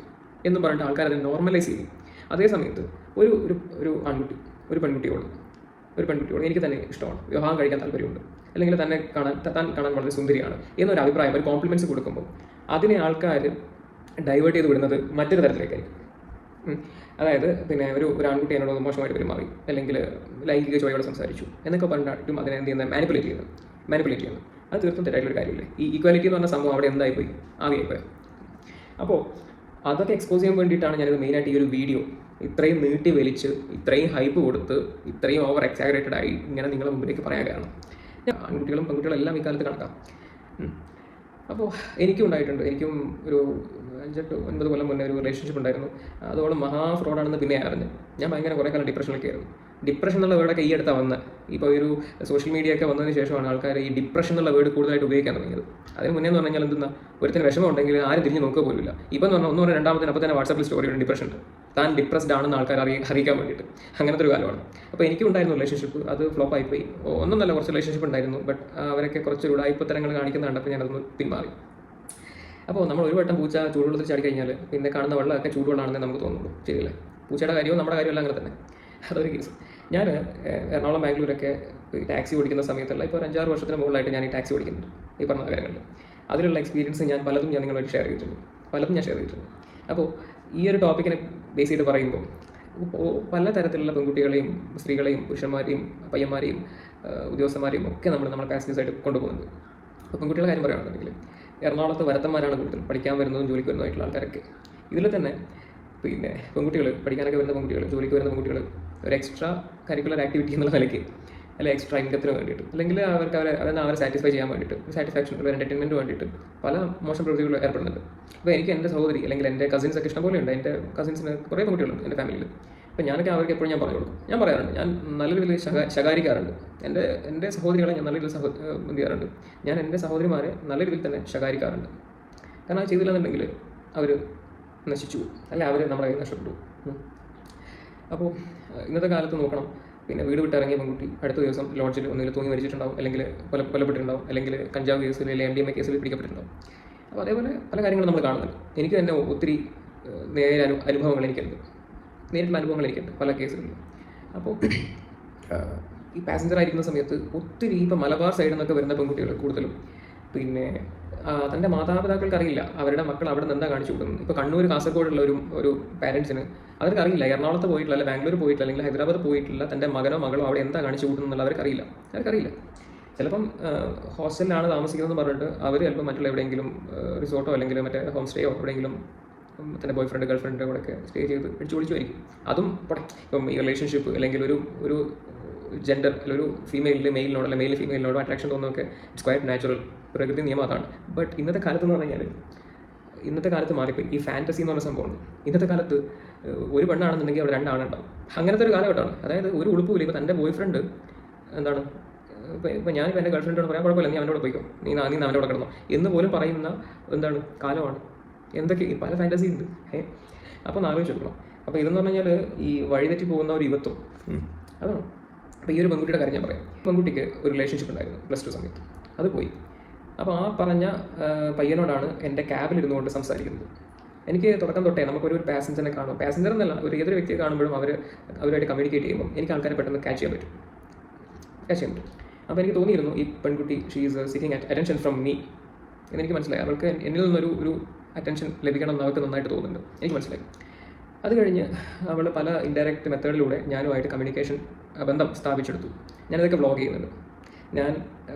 എന്നും പറഞ്ഞിട്ട് ആൾക്കാർ അതിനെ നോർമലൈസ് ചെയ്യും. അതേ സമയത്ത് ഒരു ഒരു ഒരു ആൺകുട്ടി ഒരു പെൺകുട്ടിയോട് എനിക്ക് തന്നെ ഇഷ്ടമാണ്, വിവാഹം കഴിക്കാൻ താല്പര്യമുണ്ട്, അല്ലെങ്കിൽ താൻ കാണാൻ വളരെ സുന്ദരിയാണ് എന്നൊരു അഭിപ്രായം, ഒരു കോംപ്ലിമെൻറ്റ്സ് കൊടുക്കുമ്പോൾ അതിനെ ആൾക്കാർ ഡൈവേർട്ട് ചെയ്ത് വിടുന്നത് മറ്റൊരു തരത്തിലേക്കായിരിക്കും. അതായത് പിന്നെ ഒരു ആൺകുട്ടി എന്നോട് മോശമായിട്ട് പെരുമാറി, അല്ലെങ്കിൽ ലൈംഗിക ചോയോടെ സംസാരിച്ചു എന്നൊക്കെ പറഞ്ഞിട്ടും അതിനെ എന്ത് ചെയ്യുന്നത് മാനിപ്പുലേറ്റ് ചെയ്യുന്നു. അത് തീർത്തും തെറ്റായിട്ടൊരു കാര്യമില്ലേ. ഈ ഈക്വാലിറ്റി എന്ന് പറഞ്ഞ സംഭവം അവിടെ എന്തായിപ്പോയി, ആദ്യമായിപ്പോയി. അപ്പോൾ അതൊക്കെ എക്സ്പോസ് ചെയ്യാൻ വേണ്ടിയിട്ടാണ് ഞാനിത് മെയിനായിട്ട് ഈ ഒരു വീഡിയോ ഇത്രയും നീട്ടി വലിച്ച് ഇത്രയും ഹൈപ്പ് കൊടുത്ത് ഇത്രയും ഓവർ എക്സാഗ്രേറ്റഡ് ആയി ഇങ്ങനെ നിങ്ങളുടെ മുമ്പിലേക്ക് പറയാൻ കാരണം. ആൺകുട്ടികളും പെൺകുട്ടികളും എല്ലാം ഇക്കാലത്ത് കണക്കാം. അപ്പോൾ എനിക്കും ഒരു 5-9 കൊല്ലം മുന്നേ ഒരു റിലേഷൻഷിപ്പ് ഉണ്ടായിരുന്നു. അതോളം ഫ്രോഡാണെന്ന് പിന്നെ അറിഞ്ഞു. ഞാൻ ഭയങ്കര കുറേ കാലം ഡിപ്രഷനിലേക്ക് ആയിരുന്നു. ഡിപ്രഷൻ എന്നുള്ള വേർഡൊക്കെ ഈ അടുത്താണ് വന്നത്. ഇപ്പോൾ ഒരു സോഷ്യൽ മീഡിയ ഒക്കെ വന്നതിന് ശേഷമാണ് ആൾക്കാർ ഈ ഡിപ്രഷൻ എന്നുള്ള വേർഡ് കൂടുതലായിട്ട് ഉപയോഗിക്കാൻ തുടങ്ങിയത്. അതിന് മുന്നേ എന്ന് പറഞ്ഞാൽ എന്തെന്നാ, ഒരുത്തിന് വിഷമം ഉണ്ടെങ്കിൽ ആരും തിരിഞ്ഞ് നോക്കുക പോലില്ല. ഇപ്പം എന്ന് പറഞ്ഞാൽ 1 രണ്ടാമത്തിന് അപ്പോൾ തന്നെ വാട്സാപ്പിൽ സ്റ്റോറി ഉണ്ട് ഡിപ്രഷൻ ഉണ്ട്, താൻ ഡിപ്രസ്ഡ് ആണെന്ന് ആൾക്കാർ അറിയിക്കാൻ വേണ്ടിയിട്ട്. അങ്ങനത്തെ ഒരു കാലമാണ്. അപ്പോൾ എനിക്കും ഉണ്ടായിരുന്നു റിലേഷൻഷിപ്പ്, അത് ഫ്ലോപ്പ് ആയിപ്പോയി. ഒന്നൊന്നല്ല, കുറച്ച് റിലേഷൻഷിപ്പ് ഉണ്ടായിരുന്നു. ബട്ട് അവരൊക്കെ കുറച്ച് ഉടായിപ്പത്തരങ്ങൾ കാണിക്കുന്ന കണ്ടപ്പോൾ ഞാനതൊന്ന് പിന്മാറി. അപ്പോൾ നമ്മൾ ഒരു വട്ടം പൂച്ച ചൂടുവെള്ളത്തിൽ ചാടി കഴിഞ്ഞാൽ പിന്നെ കാണുന്ന വെള്ളമൊക്കെ ചൂടുവെള്ളമാണെന്ന് നമുക്ക് തോന്നുള്ളൂ. ശരിയല്ലേ? പൂച്ചയുടെ കാര്യവും നമ്മുടെ കാര്യവും എല്ലാം അങ്ങനെ തന്നെ. അതൊരു കേസ്. ഞാൻ എറണാകുളം ബാംഗ്ലൂരൊക്കെ ടാക്സി ഓടിക്കുന്ന സമയത്തല്ല, ഇപ്പോൾ ഒരു 5-6 വർഷത്തിന് മുകളിലായിട്ട് ഞാൻ ഈ ടാക്സി ഓടിക്കുന്നുണ്ട് ഈ പറഞ്ഞ കാര്യങ്ങളിൽ. അതിലുള്ള എക്സ്പീരിയൻസ് പലതും ഞാൻ നിങ്ങളായിട്ട് ഷെയർ ചെയ്തിട്ടുണ്ട്. അപ്പോൾ ഈ ഒരു ടോപ്പിക്കിനെ ബേസ് ചെയ്ത് പറയുമ്പോൾ പല തരത്തിലുള്ള പെൺകുട്ടികളെയും സ്ത്രീകളെയും പുരുഷന്മാരെയും പയ്യന്മാരെയും ഉദ്യോഗസ്ഥന്മാരെയും ഒക്കെ നമ്മുടെ പാസഞ്ചേഴ്സായിട്ട് കൊണ്ടുപോകുന്നുണ്ട്. അപ്പോൾ പെൺകുട്ടികളുടെ കാര്യം പറയുകയാണെന്നുണ്ടെങ്കിൽ എറണാകുളത്ത് വരത്തന്മാരാണ് കൂടുതൽ പഠിക്കാൻ വരുന്നതും ജോലിക്ക് വരുന്നതായിട്ടുള്ള ആൾക്കാരൊക്കെ. ഇതിൽ തന്നെ പിന്നെ പെൺകുട്ടികൾ പഠിക്കാനൊക്കെ വരുന്ന പെൺകുട്ടികൾ, ജോലിക്ക് വരുന്ന പെൺകുട്ടികൾ ഒരു എക്സ്ട്രാ കരിക്കുലർ ആക്ടിവിറ്റി എന്നുള്ള നിലയ്ക്ക്, അല്ലെങ്കിൽ എക്സ്ട്രാ ഇൻകത്തിന് വേണ്ടിയിട്ട്, അല്ലെങ്കിൽ അവരെ സാറ്റിസ്ഫൈ ചെയ്യാൻ വേണ്ടിയിട്ട്, സാറ്റിസ്ഫാക്ഷൻ, ഒരു എൻ്റർടൈൻമെൻറ്റ് വേണ്ടിയിട്ട് പല മോശം പ്രവൃത്തികൾ ഏർപ്പെടുന്നുണ്ട്. അപ്പോൾ എനിക്ക് എൻ്റെ സഹോദരി അല്ലെങ്കിൽ എൻ്റെ കസിൻസൊക്കെ ഇഷ്ടംപോലെ ഉണ്ട്. എൻ്റെ കസിൻസിന് കുറേ പെൺകുട്ടികളുണ്ട് എൻ്റെ ഫാമിലിയിൽ. അപ്പോൾ ഞാനൊക്കെ അവർക്ക് എപ്പോഴും ഞാൻ പറഞ്ഞു കൊടുക്കും, ഞാൻ പറയാറുണ്ട്, ഞാൻ നല്ല രീതിയിൽ ശകാരിക്കാറുണ്ട്. എൻ്റെ സഹോദരികളെ ഞാൻ നല്ല രീതിയിൽ എന്ത് ചെയ്യാറുണ്ട്, ഞാൻ എൻ്റെ സഹോദരിമാരെ നല്ല രീതിയിൽ തന്നെ ശകാരിക്കാറുണ്ട്. കാരണം അത് ചെയ്തില്ലെന്നുണ്ടെങ്കിൽ അവർ നശിച്ചു പോകും, അല്ല അവർ നമ്മുടെ കയ്യിൽ നഷ്ടപ്പെട്ടു. അപ്പോൾ ഇന്നത്തെ കാലത്ത് നോക്കണം, പിന്നെ വീട് വിട്ടിറങ്ങിയ പെൺകുട്ടി അടുത്ത ദിവസം ലോഡ്ജിൽ ഒന്നുകിൽ തൂങ്ങി മരിച്ചിട്ടുണ്ടാവും, അല്ലെങ്കിൽ കൊല്ലപ്പെട്ടിട്ടുണ്ടാവും, അല്ലെങ്കിൽ കഞ്ചാവ് കേസിൽ അല്ലെങ്കിൽ MDMA കേസിൽ പിടിക്കപ്പെട്ടിട്ടുണ്ടാവും. അപ്പോൾ അതേപോലെ പല കാര്യങ്ങളും നമ്മൾ കാണുന്നുണ്ട്. എനിക്ക് തന്നെ ഒത്തിരി നേരിട്ടുള്ള അനുഭവങ്ങൾ എനിക്കുണ്ട് പല കേസുകളിലും. അപ്പോൾ ഈ പാസഞ്ചർ ആയിരിക്കുന്ന സമയത്ത് ഒത്തിരി ഇപ്പോൾ മലബാർ സൈഡിൽ നിന്നൊക്കെ വരുന്ന പെൺകുട്ടികൾ കൂടുതലും പിന്നെ തൻ്റെ മാതാപിതാക്കൾക്ക് അറിയില്ല അവരുടെ മക്കൾ അവിടെ നിന്ന് എന്താ കാണിച്ചു കൊടുക്കുന്നത്. ഇപ്പോൾ കണ്ണൂർ കാസർഗോഡുള്ള ഒരു പാരൻസിന് അവർക്ക് അറിയില്ല, എറണാകുളത്ത് പോയിട്ടില്ല, അല്ലെങ്കിൽ ബാംഗ്ലൂർ പോയിട്ടില്ല, അല്ലെങ്കിൽ ഹൈദരാബാദ് പോയിട്ടില്ല, തൻ്റെ മകനോ മകളോ അവിടെ എന്താ കാണിച്ചു കൊടുക്കുന്നുള്ള അവർക്കറിയില്ല. ചിലപ്പം ഹോസ്റ്റലിലാണ് താമസിക്കുന്നതെന്ന് പറഞ്ഞിട്ട് അവർ ചിലപ്പോൾ മറ്റുള്ള എവിടെയെങ്കിലും റിസോർട്ടോ അല്ലെങ്കിൽ മറ്റേ ഹോം സ്റ്റേയോ എവിടെയെങ്കിലും തൻ്റെ ബോയ് ഫ്രണ്ട് ഗേൾഫ്രണ്ടിൻ്റെ കൂടെ ഒക്കെ സ്റ്റേ ചെയ്ത് പിടിച്ചുമായിരിക്കും. അതും ഇപ്പം ഈ റിലേഷൻഷിപ്പ് അല്ലെങ്കിൽ ഒരു ജെൻഡർ അല്ലെങ്കിൽ ഒരു ഫീമെയിലിൽ മെയിലിനോട് അല്ലെങ്കിൽ മെയിൽ ഫീമെയിലിനോട് അട്രാക്ഷൻ തോന്നുന്നതൊക്കെ ഇറ്റ്സ് ക്വയറ്റ് നാച്ചുറൽ, പ്രകൃതി നിയമം അതാണ്. ബട്ട് ഇന്നത്തെ കാലത്ത് എന്ന് പറഞ്ഞു കഴിഞ്ഞാൽ ഇന്നത്തെ കാലത്ത് മാറിപ്പോയി. ഈ ഫാൻറ്റസി എന്ന് പറഞ്ഞ സംഭവമുണ്ട്. ഇന്നത്തെ കാലത്ത് ഒരു പെണ്ണാണെന്നുണ്ടെങ്കിൽ അവിടെ 2 ആണുണ്ടാവും. അങ്ങനത്തെ ഒരു കാലഘട്ടമാണ്. അതായത് ഒരു ഉടുപ്പില്ല. ഇപ്പോൾ തൻ്റെ ബോയ് ഫ്രണ്ട് എന്താണ്, ഇപ്പോൾ ഞാനിപ്പോൾ എൻ്റെ ഗേൾഫ്രണ്ടിനോട് പറയാൻ കുഴപ്പമില്ല, നീ അവൻ്റെ കൂടെ പോയിക്കോ, നീ അവൻ്റെ കൂടെ കിടന്നോ എന്ന് പോലും പറയുന്ന എന്താണ് കാലമാണ്. എന്തൊക്കെ പല ഫാൻറ്റസി ഉണ്ട്. അപ്പോൾ ഒന്ന് ആലോചിച്ച് നോക്കണം. അപ്പോൾ ഇതെന്ന് പറഞ്ഞു കഴിഞ്ഞാൽ ഈ വഴിതെറ്റി പോകുന്ന ഒരു യുവത്വം അതാണ്. അപ്പോൾ ഈ ഒരു പെൺകുട്ടിയുടെ കാര്യം ഞാൻ പറയാം. പെൺകുട്ടിക്ക് ഒരു റിലേഷൻഷിപ്പ് ഉണ്ടായിരുന്നു +2 സമയത്ത്, അത് പോയി. അപ്പോൾ ആ പറഞ്ഞ പയ്യനോടാണ് എൻ്റെ ക്യാബിലിരുന്നു കൊണ്ട് സംസാരിക്കുന്നത്. എനിക്ക് തുടക്കം തൊട്ടേ നമുക്കൊരു പാസഞ്ചറിനെ കാണും, പാസഞ്ചർ എന്നല്ല ഏതൊരു വ്യക്തിയെ കാണുമ്പോഴും അവരുമായിട്ട് കമ്മ്യൂണിക്കേറ്റ് ചെയ്യുമ്പോൾ എനിക്ക് ആൾക്കാരെ പെട്ടെന്ന് ക്യാച്ച് ചെയ്യാൻ പറ്റും. അപ്പോൾ എനിക്ക് തോന്നിയിരുന്നു ഈ പെൺകുട്ടി she is seeking attention from me എന്നെനിക്ക് മനസ്സിലായി. അവൾക്ക് എന്നിൽ നിന്നൊരു അറ്റൻഷൻ ലഭിക്കണം എന്ന് അവർക്ക് നന്നായിട്ട് തോന്നുന്നുണ്ട്, എനിക്ക് മനസ്സിലായി. അത് കഴിഞ്ഞ് അവൾ പല ഇൻഡയറക്റ്റ് മെത്തേഡിലൂടെ ഞാനുമായിട്ട് കമ്മ്യൂണിക്കേഷൻ ബന്ധം സ്ഥാപിച്ചെടുത്തു. ഞാനിതൊക്കെ വ്ളോഗ് ചെയ്യുന്നുണ്ട്. ഞാൻ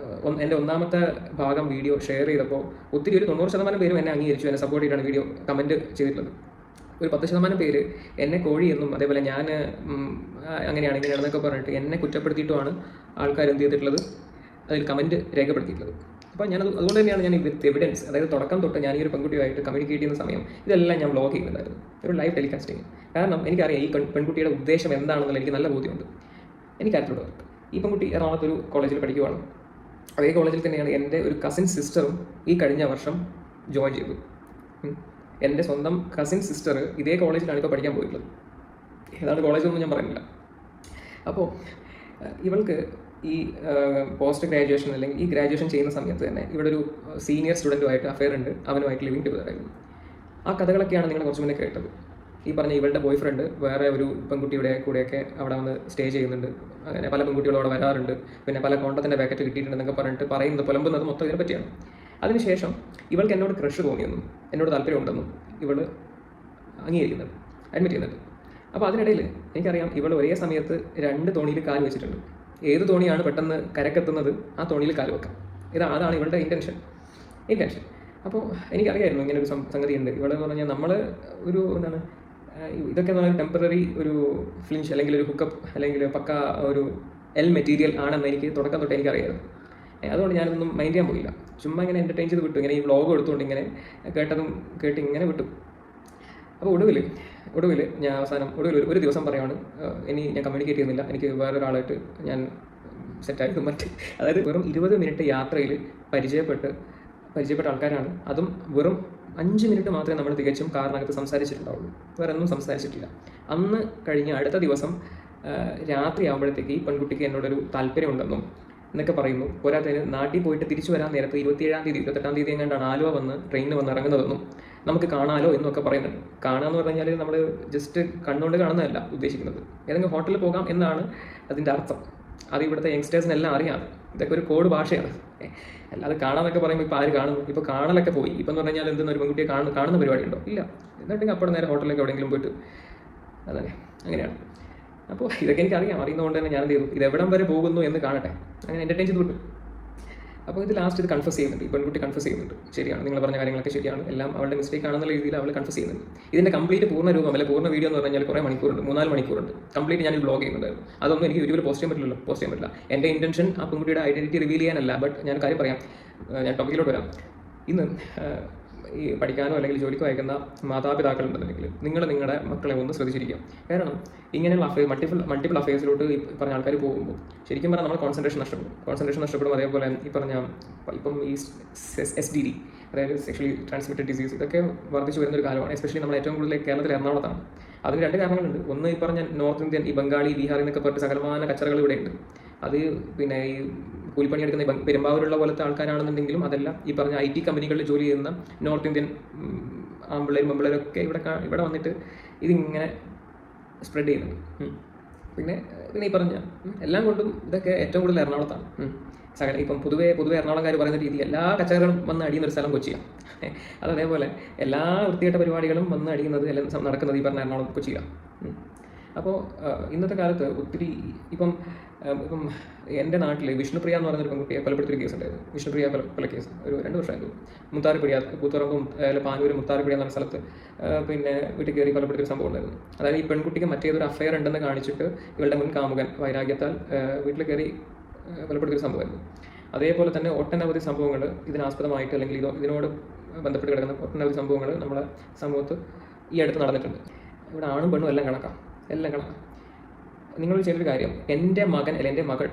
എൻ്റെ 1ാമത്തെ ഭാഗം വീഡിയോ ഷെയർ ചെയ്തപ്പോൾ ഒത്തിരി ഒരു 90% പേരും എന്നെ അംഗീകരിച്ചു, എന്നെ സപ്പോർട്ട് ചെയ്താണ് വീഡിയോ കമൻറ്റ് ചെയ്തിട്ടുള്ളത്. ഒരു 10% പേര് എന്നെ കോഴിയെന്നും അതേപോലെ ഞാൻ അങ്ങനെയാണ് ഇങ്ങനെയാണെന്നൊക്കെ പറഞ്ഞിട്ട് എന്നെ കുറ്റപ്പെടുത്തിയിട്ടുമാണ് ആൾക്കാർ എന്ത് ചെയ്തിട്ടുള്ളത്, അതിൽ കമൻറ്റ് രേഖപ്പെടുത്തിയിട്ടുള്ളത്. അപ്പോൾ അതുകൊണ്ട് തന്നെയാണ് ഞാൻ വിത്ത് എവിഡൻസ്, അതായത് തുടക്കം തൊട്ട് ഞാൻ ഈ ഒരു പെൺകുട്ടിയുമായിട്ട് കമ്മ്യൂണിക്കേറ്റ് ചെയ്യുന്ന സമയം ഇതെല്ലാം ഞാൻ വ്ളോഗ് ചെയ്യുന്നുണ്ടായിരുന്നു, ഒരു ലൈവ് ടെലികാസ്റ്റിങ്. കാരണം എനിക്കറിയാം ഈ പെൺകുട്ടിയുടെ ഉദ്ദേശം എന്താണെന്നുള്ള എനിക്ക് നല്ല ബോധ്യമുണ്ട്. എനിക്കറിയില്ല. ഈ പെൺകുട്ടി എറണാകുളത്തൊരു കോളേജിൽ പഠിക്കുവാണ്. അതേ കോളേജിൽ തന്നെയാണ് എൻ്റെ ഒരു കസിൻ സിസ്റ്ററും ഈ കഴിഞ്ഞ വർഷം ജോയിൻ ചെയ്തു. എൻ്റെ സ്വന്തം കസിൻ സിസ്റ്റർ ഇതേ കോളേജിലാണ് ഇപ്പോൾ പഠിക്കാൻ പോയിട്ടുള്ളത്. ഏതാണ് കോളേജൊന്നും ഞാൻ പറയുന്നില്ല. അപ്പോൾ ഇവൾക്ക് ഈ പോസ്റ്റ് ഗ്രാജുവേഷൻ അല്ലെങ്കിൽ ഈ ഗ്രാജുവേഷൻ ചെയ്യുന്ന സമയത്ത് തന്നെ ഇവിടെ ഒരു സീനിയർ സ്റ്റുഡൻറ്റുമായിട്ട് അഫെയർ ഉണ്ട്, അവനുമായിട്ട് ലിവിങ് ടുഗദർ ആയിരുന്നു. ആ കഥകളൊക്കെയാണ് നിങ്ങൾ കുറച്ച് മുന്നേ കേട്ടത്. ഈ പറഞ്ഞ ഇവളുടെ ബോയ് ഫ്രണ്ട് വേറെ ഒരു പെൺകുട്ടിയുടെ കൂടെയൊക്കെ അവിടെ വന്ന് സ്റ്റേ ചെയ്യുന്നുണ്ട്, അങ്ങനെ പല പെൺകുട്ടികളും അവിടെ വരാറുണ്ട്, പിന്നെ പല കോണ്ടത്തിൻ്റെ പാക്കറ്റ് കിട്ടിയിട്ടുണ്ടെന്നൊക്കെ പറഞ്ഞിട്ട് പറയുന്നത് പുലമ്പുന്നത് മൊത്തം ഇതിനെ പറ്റിയാണ്. അതിനുശേഷം ഇവൾക്ക് എന്നോട് ക്രഷ് തോന്നിയെന്നും എന്നോട് താല്പര്യമുണ്ടെന്നും ഇവൾ അംഗീകരിക്കുന്നുണ്ട്, അഡ്മിറ്റ് ചെയ്യുന്നുണ്ട്. അപ്പോൾ അതിനിടയിൽ എനിക്കറിയാം ഇവൾ ഒരേ സമയത്ത് 2 തോണിയിൽ കാല് വെച്ചിട്ടുണ്ട്. ഏത് തോണിയാണ് പെട്ടെന്ന് കരക്കെത്തുന്നത് ആ തോണിയിൽ കാല് വെക്കാം. അതാണ് ഇവളുടെ ഇൻറ്റൻഷൻ. അപ്പോൾ എനിക്കറിയായിരുന്നു ഇങ്ങനെ ഒരു സംഗതി ഉണ്ട്. ഇവളെന്ന് പറഞ്ഞാൽ നമ്മൾ ഒരു എന്താണ് ഇതൊക്കെ എന്ന് പറഞ്ഞാൽ ടെമ്പററി ഒരു ഫ്ലിഞ്ച് അല്ലെങ്കിൽ ഒരു ഹുക്കപ്പ് അല്ലെങ്കിൽ പക്ക ഒരു മെറ്റീരിയൽ ആണെന്ന് എനിക്ക് തുടക്കം തൊട്ട് എനിക്കറിയായിരുന്നു. അതുകൊണ്ട് ഞാനൊന്നും മൈൻഡ് ചെയ്യാൻ പോയില്ല. ചുമ്മാ ഇങ്ങനെ എൻ്റർടൈൻ ചെയ്ത് വിട്ടു. ഇങ്ങനെ ഈ വ്ളോഗ് എടുത്തുകൊണ്ട് ഇങ്ങനെ കേട്ട് ഇങ്ങനെ വിട്ടു. അപ്പോൾ ഒടുവിൽ ഞാൻ അവസാനം ഒരു ദിവസം പറയുകയാണ്, ഇനി ഞാൻ കമ്മ്യൂണിക്കേറ്റ് ചെയ്യുന്നില്ല, എനിക്ക് വേറൊരാളായിട്ട് ഞാൻ സെറ്റായിരുന്നു അതായത് വെറും 20 മിനിറ്റ് യാത്രയിൽ പരിചയപ്പെട്ട ആൾക്കാരാണ്. അതും വെറും 5 മിനിറ്റ് മാത്രമേ നമ്മൾ തികച്ചും കാറിനകത്ത് സംസാരിച്ചിട്ടുണ്ടാവുള്ളൂ, വേറെ ഒന്നും സംസാരിച്ചിട്ടില്ല. അന്ന് കഴിഞ്ഞ അടുത്ത ദിവസം രാത്രി ആകുമ്പോഴത്തേക്ക് ഈ പെൺകുട്ടിക്ക് എന്നോടൊരു താല്പര്യമുണ്ടെന്നും എന്നൊക്കെ പറയുന്നു. പോരാത്തതിന് നാട്ടിൽ പോയിട്ട് തിരിച്ചു വരാൻ നേരത്ത് 27-ാം തീയതി 28-ാം തീയതി എങ്ങാണ്ടാണ് ആലുവ വന്ന് ട്രെയിനിന് വന്ന് ഇറങ്ങുന്നതെന്നും നമുക്ക് കാണാലോ എന്നൊക്കെ പറയുന്നുണ്ട്. കാണാമെന്ന് പറഞ്ഞു കഴിഞ്ഞാൽ നമ്മൾ ജസ്റ്റ് കണ്ണുകൊണ്ട് കാണുന്നതല്ല ഉദ്ദേശിക്കുന്നത്, ഏതെങ്കിലും ഹോട്ടലിൽ പോകാം എന്നാണ് അതിൻ്റെ അർത്ഥം. അത് ഇവിടുത്തെ യങ്സ്റ്റേഴ്സിനെല്ലാം അറിയാം. ഇതൊക്കെ ഒരു കോഡ് ഭാഷയാണ്. അല്ലാതെ കാണാമെന്നൊക്കെ പറയുമ്പോൾ ഇപ്പോൾ ആര് കാണുന്നു? ഇപ്പോൾ കാണലൊക്കെ പോയി. ഇപ്പം എന്ന് പറഞ്ഞു കഴിഞ്ഞാൽ എന്തെന്ന് ഒരു പെൺകുട്ടിയെ കാണുന്ന പരിപാടി ഉണ്ടോ? ഇല്ല. എന്നിട്ടുണ്ടെങ്കിൽ അപ്പോൾ നേരെ ഹോട്ടലിലേക്ക് എവിടെയെങ്കിലും പോയിട്ട് അതന്നെ അങ്ങനെയാണ്. അപ്പോൾ ഇതൊക്കെ എനിക്കറിയാം. അറിയുന്നതുകൊണ്ട് തന്നെ ഞാൻ എന്ത് ചെയ്തു, ഇത് എവിടം വരെ പോകുന്നു എന്ന് കാണട്ടെ, അങ്ങനെ എൻ്റർടൈൻ ചെയ്ത് വിട്ടു. അപ്പോൾ ഇത് ലാസ്റ്റ് ഇത് കൺഫസ് ചെയ്യുന്നുണ്ട്, ഈ പെൺകുട്ടി കൺഫസ് ചെയ്യുന്നുണ്ട്. ശരിയാണ്, നിങ്ങൾ പറഞ്ഞ കാര്യങ്ങളൊക്കെ ശരിയാണ്, എല്ലാം അവളുടെ മിസ്റ്റേക്ക് ആണെന്നുള്ള രീതിയിൽ അവൾ കൺഫസ് ചെയ്യുന്നുണ്ട്. ഇതിൻ്റെ കംപ്ലീറ്റ് പൂർണ്ണ രൂപം അല്ലെ പൂർണ്ണ വീഡിയോ എന്ന് പറഞ്ഞാൽ കുറേ മണിക്കൂറുണ്ട്, 3-4 മണിക്കൂറുണ്ട്. കംപ്ലീറ്റ് ഞാൻ ബ്ലോഗ് ചെയ്യുന്നുണ്ടായിരുന്നു. അതൊന്നും എനിക്ക് യൂട്യൂബിൽ പോസ്റ്റ് ചെയ്യാൻ പറ്റില്ല. എൻ്റെ ഇൻറ്റൻഷൻ ആ പെൺകുട്ടിയുടെ ഐഡൻറ്റിറ്റി റിവീൽ ചെയ്യാനല്ല. ബട്ട് ഞാൻ കാര്യം പറയാം, ഞാൻ ടോപ്പിക്കിലോട്ട് വരാം. ഇന്ന് ഈ പഠിക്കാനോ അല്ലെങ്കിൽ ജോലിക്കോ അയക്കുന്ന മാതാപിതാക്കളുണ്ടെന്നുണ്ടെങ്കിൽ നിങ്ങൾ നിങ്ങളുടെ മക്കളെ ഒന്ന് ശ്രദ്ധിച്ചിരിക്കുക. കാരണം ഇങ്ങനെയുള്ള മൾട്ടിപ്പിൾ അഫയേഴ്സിലോട്ട് ഈ പറഞ്ഞ ആൾക്കാർ പോകുമ്പോൾ ശരിക്കും പറഞ്ഞാൽ നമ്മൾ കോൺസെൻട്രേഷൻ നഷ്ടപ്പെടും. അതേപോലെ ഇപ്പം ഈ STD, അതായത് സെക്ഷലി ട്രാൻസ്മിറ്റഡ് ഡിസീസ്, ഇതൊക്കെ വർദ്ധിച്ചു വരുന്നൊരു കാലമാണ്. എസ്പെഷ്യലി നമ്മൾ ഏറ്റവും കൂടുതൽ കേരളത്തിൽ എറണാകുളത്താണ്. അതിന് 2 കാരണങ്ങളുണ്ട്. ഒന്ന് ഈ പറഞ്ഞ നോർത്ത് ഇന്ത്യൻ, ഈ ബംഗാളി, ബീഹാർ എന്നൊക്കെ പറഞ്ഞിട്ട് സകലമാന കച്ചറകൾ ഇവിടെ ഉണ്ട്. അത് പിന്നെ ഈ കൂലിപ്പണിയെടുക്കുന്ന പെരുമ്പാവൂരുള്ള പോലത്തെ ആൾക്കാരാണെന്നുണ്ടെങ്കിലും അതല്ല, ഈ പറഞ്ഞ IT കമ്പനികളിൽ ജോലി ചെയ്യുന്ന നോർത്ത് ഇന്ത്യൻ പെമ്പിള്ളേരൊക്കെ ഇവിടെ വന്നിട്ട് ഇതിങ്ങനെ സ്പ്രെഡ് ചെയ്യുന്നുണ്ട്. പിന്നെ ഈ പറഞ്ഞ എല്ലാം കൊണ്ടും ഇതൊക്കെ ഏറ്റവും കൂടുതൽ എറണാകുളത്താണ്. ഇപ്പം പൊതുവേ എറണാകുളംകാർ പറയുന്ന രീതി എല്ലാ കച്ചവടങ്ങളും വന്ന് അടിയുന്നൊരു സ്ഥലം കൊച്ചിയാണ്. അതേപോലെ എല്ലാ വൃത്തികെട്ട പരിപാടികളും വന്ന് അടിയുന്നത് എല്ലാം നടക്കുന്നത് ഈ പറഞ്ഞ എറണാകുളം കൊച്ചിയിലാണ്. അപ്പോൾ ഇന്നത്തെ കാലത്ത് ഒത്തിരി ഇപ്പം എൻ്റെ നാട്ടിൽ വിഷ്ണുപ്രിയ എന്ന് പറഞ്ഞൊരു പെൺകുട്ടിയെ കൊലപ്പെടുത്തിയൊരു കേസ് ഉണ്ടായിരുന്നു. വിഷ്ണുപ്രിയ കൊല കേസ് ഒരു 2 വർഷമായിരുന്നു. മുത്താറിപ്പടിയ, കൂത്തുറമ്പും പാനൂര് മുത്താറിപ്പടിയ എന്ന സ്ഥലത്ത് പിന്നെ വീട്ടിൽ കയറി കൊലപ്പെടുത്തിയൊരു സംഭവം ഉണ്ടായിരുന്നു. അതായത് ഈ പെൺകുട്ടിക്ക് മറ്റേതൊരു അഫയർ ഉണ്ടെന്ന് കാണിച്ചിട്ട് ഇവളുടെ മുൻ കാമുകൻ വൈരാഗ്യത്താൽ വീട്ടിൽ കയറി കൊലപ്പെടുത്തിയൊരു സംഭവമായിരുന്നു. അതേപോലെ തന്നെ ഒട്ടനവധി സംഭവങ്ങൾ ഇതിനാസ്പദമായിട്ട് അല്ലെങ്കിൽ ഇതിനോട് ബന്ധപ്പെട്ട് കിടക്കുന്ന ഒട്ടനവധി സംഭവങ്ങൾ നമ്മുടെ സമൂഹത്ത് ഈ അടുത്ത് നടന്നിട്ടുണ്ട്. ഇവിടെ ആണും പെണ്ണും എല്ലാം കണക്കാം. നിങ്ങൾ ചെയ്തൊരു കാര്യം, എൻ്റെ മകൻ അല്ലെങ്കിൽ എൻ്റെ മകൾ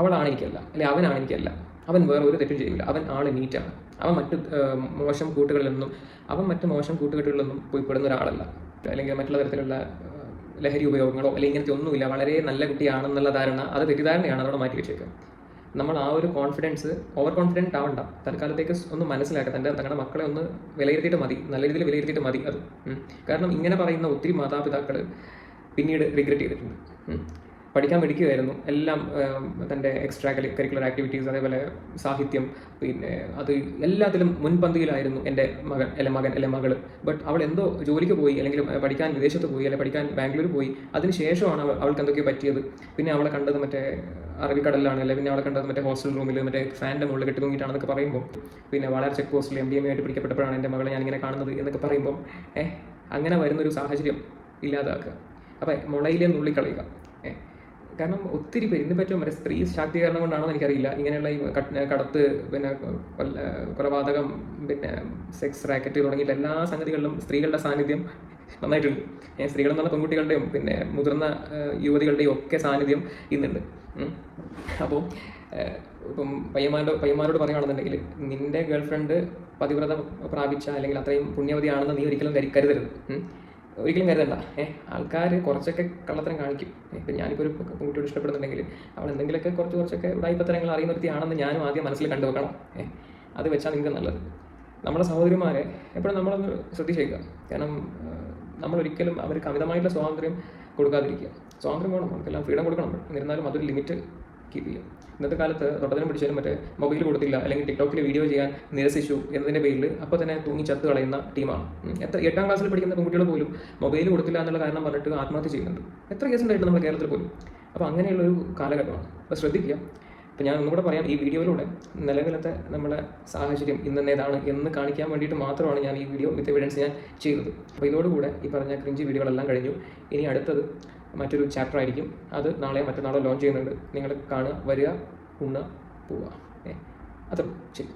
അവളാണ് എനിക്കല്ല, അല്ലെങ്കിൽ അവനാണ് എനിക്കല്ല, അവൻ വേറെ ഒരു തെറ്റും ചെയ്യില്ല, അവൻ ആൾ നീറ്റാണ്, അവൻ മറ്റ് മോശം കൂട്ടുകെട്ടുകളിലൊന്നും പോയി പെടുന്ന ഒരാളല്ല, അല്ലെങ്കിൽ മറ്റുള്ള തരത്തിലുള്ള ലഹരി ഉപയോഗങ്ങളോ അല്ലെങ്കിൽ ഇങ്ങനത്തെ ഒന്നുമില്ല, വളരെ നല്ല കുട്ടിയാണെന്നുള്ള ധാരണ അത് തെറ്റിദ്ധാരണയാണ്. അതോടെ മാറ്റി വെച്ചേക്കാം. നമ്മൾ ആ ഒരു ഓവർ കോൺഫിഡൻറ്റ് ആവണ്ട. തൽക്കാലത്തേക്ക് ഒന്ന് മനസ്സിലാക്കുക, തങ്ങളുടെ മക്കളെ ഒന്ന് വിലയിരുത്തിയിട്ട് മതി, നല്ല രീതിയിൽ വിലയിരുത്തിയിട്ട് മതി അത്. കാരണം ഇങ്ങനെ പറയുന്ന ഒത്തിരി മാതാപിതാക്കൾ പിന്നീട് റിഗ്രറ്റ് ചെയ്തിട്ടുണ്ട്. പഠിക്കാൻ പഠിക്കുകയായിരുന്നു, എല്ലാം തൻ്റെ എക്സ്ട്രാ കരിക്കുലർ ആക്ടിവിറ്റീസ്, അതേപോലെ സാഹിത്യം, പിന്നെ അത് എല്ലാത്തിലും മുൻപന്തിയിലായിരുന്നു എൻ്റെ മകൻ അല്ലെ മകൾ. ബട്ട് അവൾ എന്തോ ജോലിക്ക് പോയി, അല്ലെങ്കിൽ പഠിക്കാൻ വിദേശത്ത് പോയി, അല്ലെങ്കിൽ പഠിക്കാൻ ബാംഗ്ലൂർ പോയി, അതിന് ശേഷമാണ് അവൾക്ക് എന്തൊക്കെയോ പറ്റിയത്. പിന്നെ അവളെ കണ്ടത് മറ്റേ അറബിക്കടലിലാണ്, അല്ലെങ്കിൽ പിന്നെ അവളെ കണ്ടത് മറ്റേ ഹോസ്റ്റൽ റൂമിൽ മറ്റേ ഫാൻ്റെ മുകളിൽ കെട്ടി തൂങ്ങിയിട്ടാണെന്നൊക്കെ പറയുമ്പോൾ, പിന്നെ വളരെ ചെക്ക് പോസ്റ്റിൽ MDMA ആയിട്ട് പിടിക്കപ്പെട്ടപ്പോഴാണ് എൻ്റെ മകളെ ഞാനിങ്ങനെ കാണുന്നത് എന്നൊക്കെ പറയുമ്പം അങ്ങനെ വരുന്നൊരു സാഹചര്യം ഇല്ലാതാക്കുക. അപ്പം മുളയിലെ നുള്ളിക്കളയുക. കാരണം ഒത്തിരി പേര് ഇതിനെ പറ്റും മറ്റേ സ്ത്രീ ശാക്തീകരണം കൊണ്ടാണോ എനിക്കറിയില്ല, ഇങ്ങനെയുള്ള ഈ കടത്ത്, പിന്നെ കൊലപാതകം, പിന്നെ സെക്സ് റാക്കറ്റ് തുടങ്ങിയിട്ട് എല്ലാ സംഗതികളിലും സ്ത്രീകളുടെ സാന്നിധ്യം നന്നായിട്ടുണ്ട്. സ്ത്രീകളെന്നുള്ള പെൺകുട്ടികളുടെയും പിന്നെ മുതിർന്ന യുവതികളുടെയും ഒക്കെ സാന്നിധ്യം ഇന്നുണ്ട്. അപ്പോൾ ഇപ്പം പയ്യന്മാരോട് പറയുകയാണെന്നുണ്ടെങ്കിൽ, നിൻ്റെ ഗേൾഫ്രണ്ട് പതിവ്രതം പ്രാപിച്ച അല്ലെങ്കിൽ അത്രയും പുണ്യവതിയാണെന്ന് നീ ഒരിക്കലും കരുതരുത്. ഒരിക്കലും കരുതണ്ട. ആൾക്കാർ കുറച്ചൊക്കെ കള്ളത്തരം കാണിക്കും. ഇപ്പം ഞാനിപ്പോൾ ഒരു പെൺകുട്ടിയോട് ഇഷ്ടപ്പെടുന്നുണ്ടെങ്കിൽ അവൾ എന്തെങ്കിലുമൊക്കെ കുറച്ചൊക്കെ ഉടായിപ്പത്തരങ്ങൾ അറിയുന്ന വ്യക്തിയാണെന്ന് ഞാനും ആദ്യം മനസ്സിൽ കണ്ടുവെക്കണം. അത് വെച്ചാൽ നിങ്ങൾക്ക് നല്ലത്. നമ്മുടെ സഹോദരിമാരെ എപ്പോഴും നമ്മളൊന്ന് ശ്രദ്ധിച്ചേക്കുക. കാരണം നമ്മളൊരിക്കലും അവർക്ക് അമിതമായിട്ടുള്ള സ്വാതന്ത്ര്യം കൊടുക്കാതിരിക്കുക. സ്വാതന്ത്ര്യം വേണം, നമുക്കെല്ലാം ഫ്രീഡം കൊടുക്കണം. എന്നിരുന്നാലും അതൊരു ലിമിറ്റ് കീപ്പ് ചെയ്യുക. ഇന്നത്തെ കാലത്ത് തൊട്ടതിനും പിടിച്ചാലും മറ്റേ മൊബൈൽ കൊടുത്തില്ല അല്ലെങ്കിൽ ടിക്ടോക്കിൽ വീഡിയോ ചെയ്യാൻ നിരസിച്ചു എന്നതിൻ്റെ പേരിൽ അപ്പോൾ തന്നെ തൂങ്ങി ചത്ത് കളയുന്ന ടീമാണ്. 8ാം ക്ലാസ്സിൽ പഠിക്കുന്ന പെൺകുട്ടികൾ പോലും മൊബൈൽ കൊടുത്തില്ല എന്നുള്ള കാരണം പറഞ്ഞിട്ട് ആത്മഹത്യ ചെയ്യുന്നുണ്ട്. എത്ര കേസ് ഉണ്ടായിട്ട് നമ്മുടെ കേരളത്തിൽ പോലും. അപ്പോൾ അങ്ങനെയുള്ളൊരു കാലഘട്ടമാണ്. അപ്പോൾ ശ്രദ്ധിക്കുക. അപ്പോൾ ഞാൻ ഒന്നുകൂടെ പറയാം, ഈ വീഡിയോയിലൂടെ നിലവിലത്തെ നമ്മുടെ സാഹചര്യം ഇന്നേതാണ് എന്ന് കാണിക്കാൻ വേണ്ടിയിട്ട് മാത്രമാണ് ഞാൻ ഈ വീഡിയോ വിത്ത് എവിഡൻസ് ഞാൻ ചെയ്തത്. അപ്പോൾ ഇതോടുകൂടെ ഈ പറഞ്ഞ ക്രിഞ്ച് വീഡിയോകളെല്ലാം കഴിഞ്ഞു. ഇനി അടുത്തത് മറ്റൊരു ചാപ്റ്റർ ആയിരിക്കും. അത് നാളെയോ മറ്റന്നാളോ ലോഞ്ച് ചെയ്യുന്നുണ്ട്. നിങ്ങൾ കാണുക, വരിക, ഉണ്ണുക, പോവുക. അത്ര ശരി.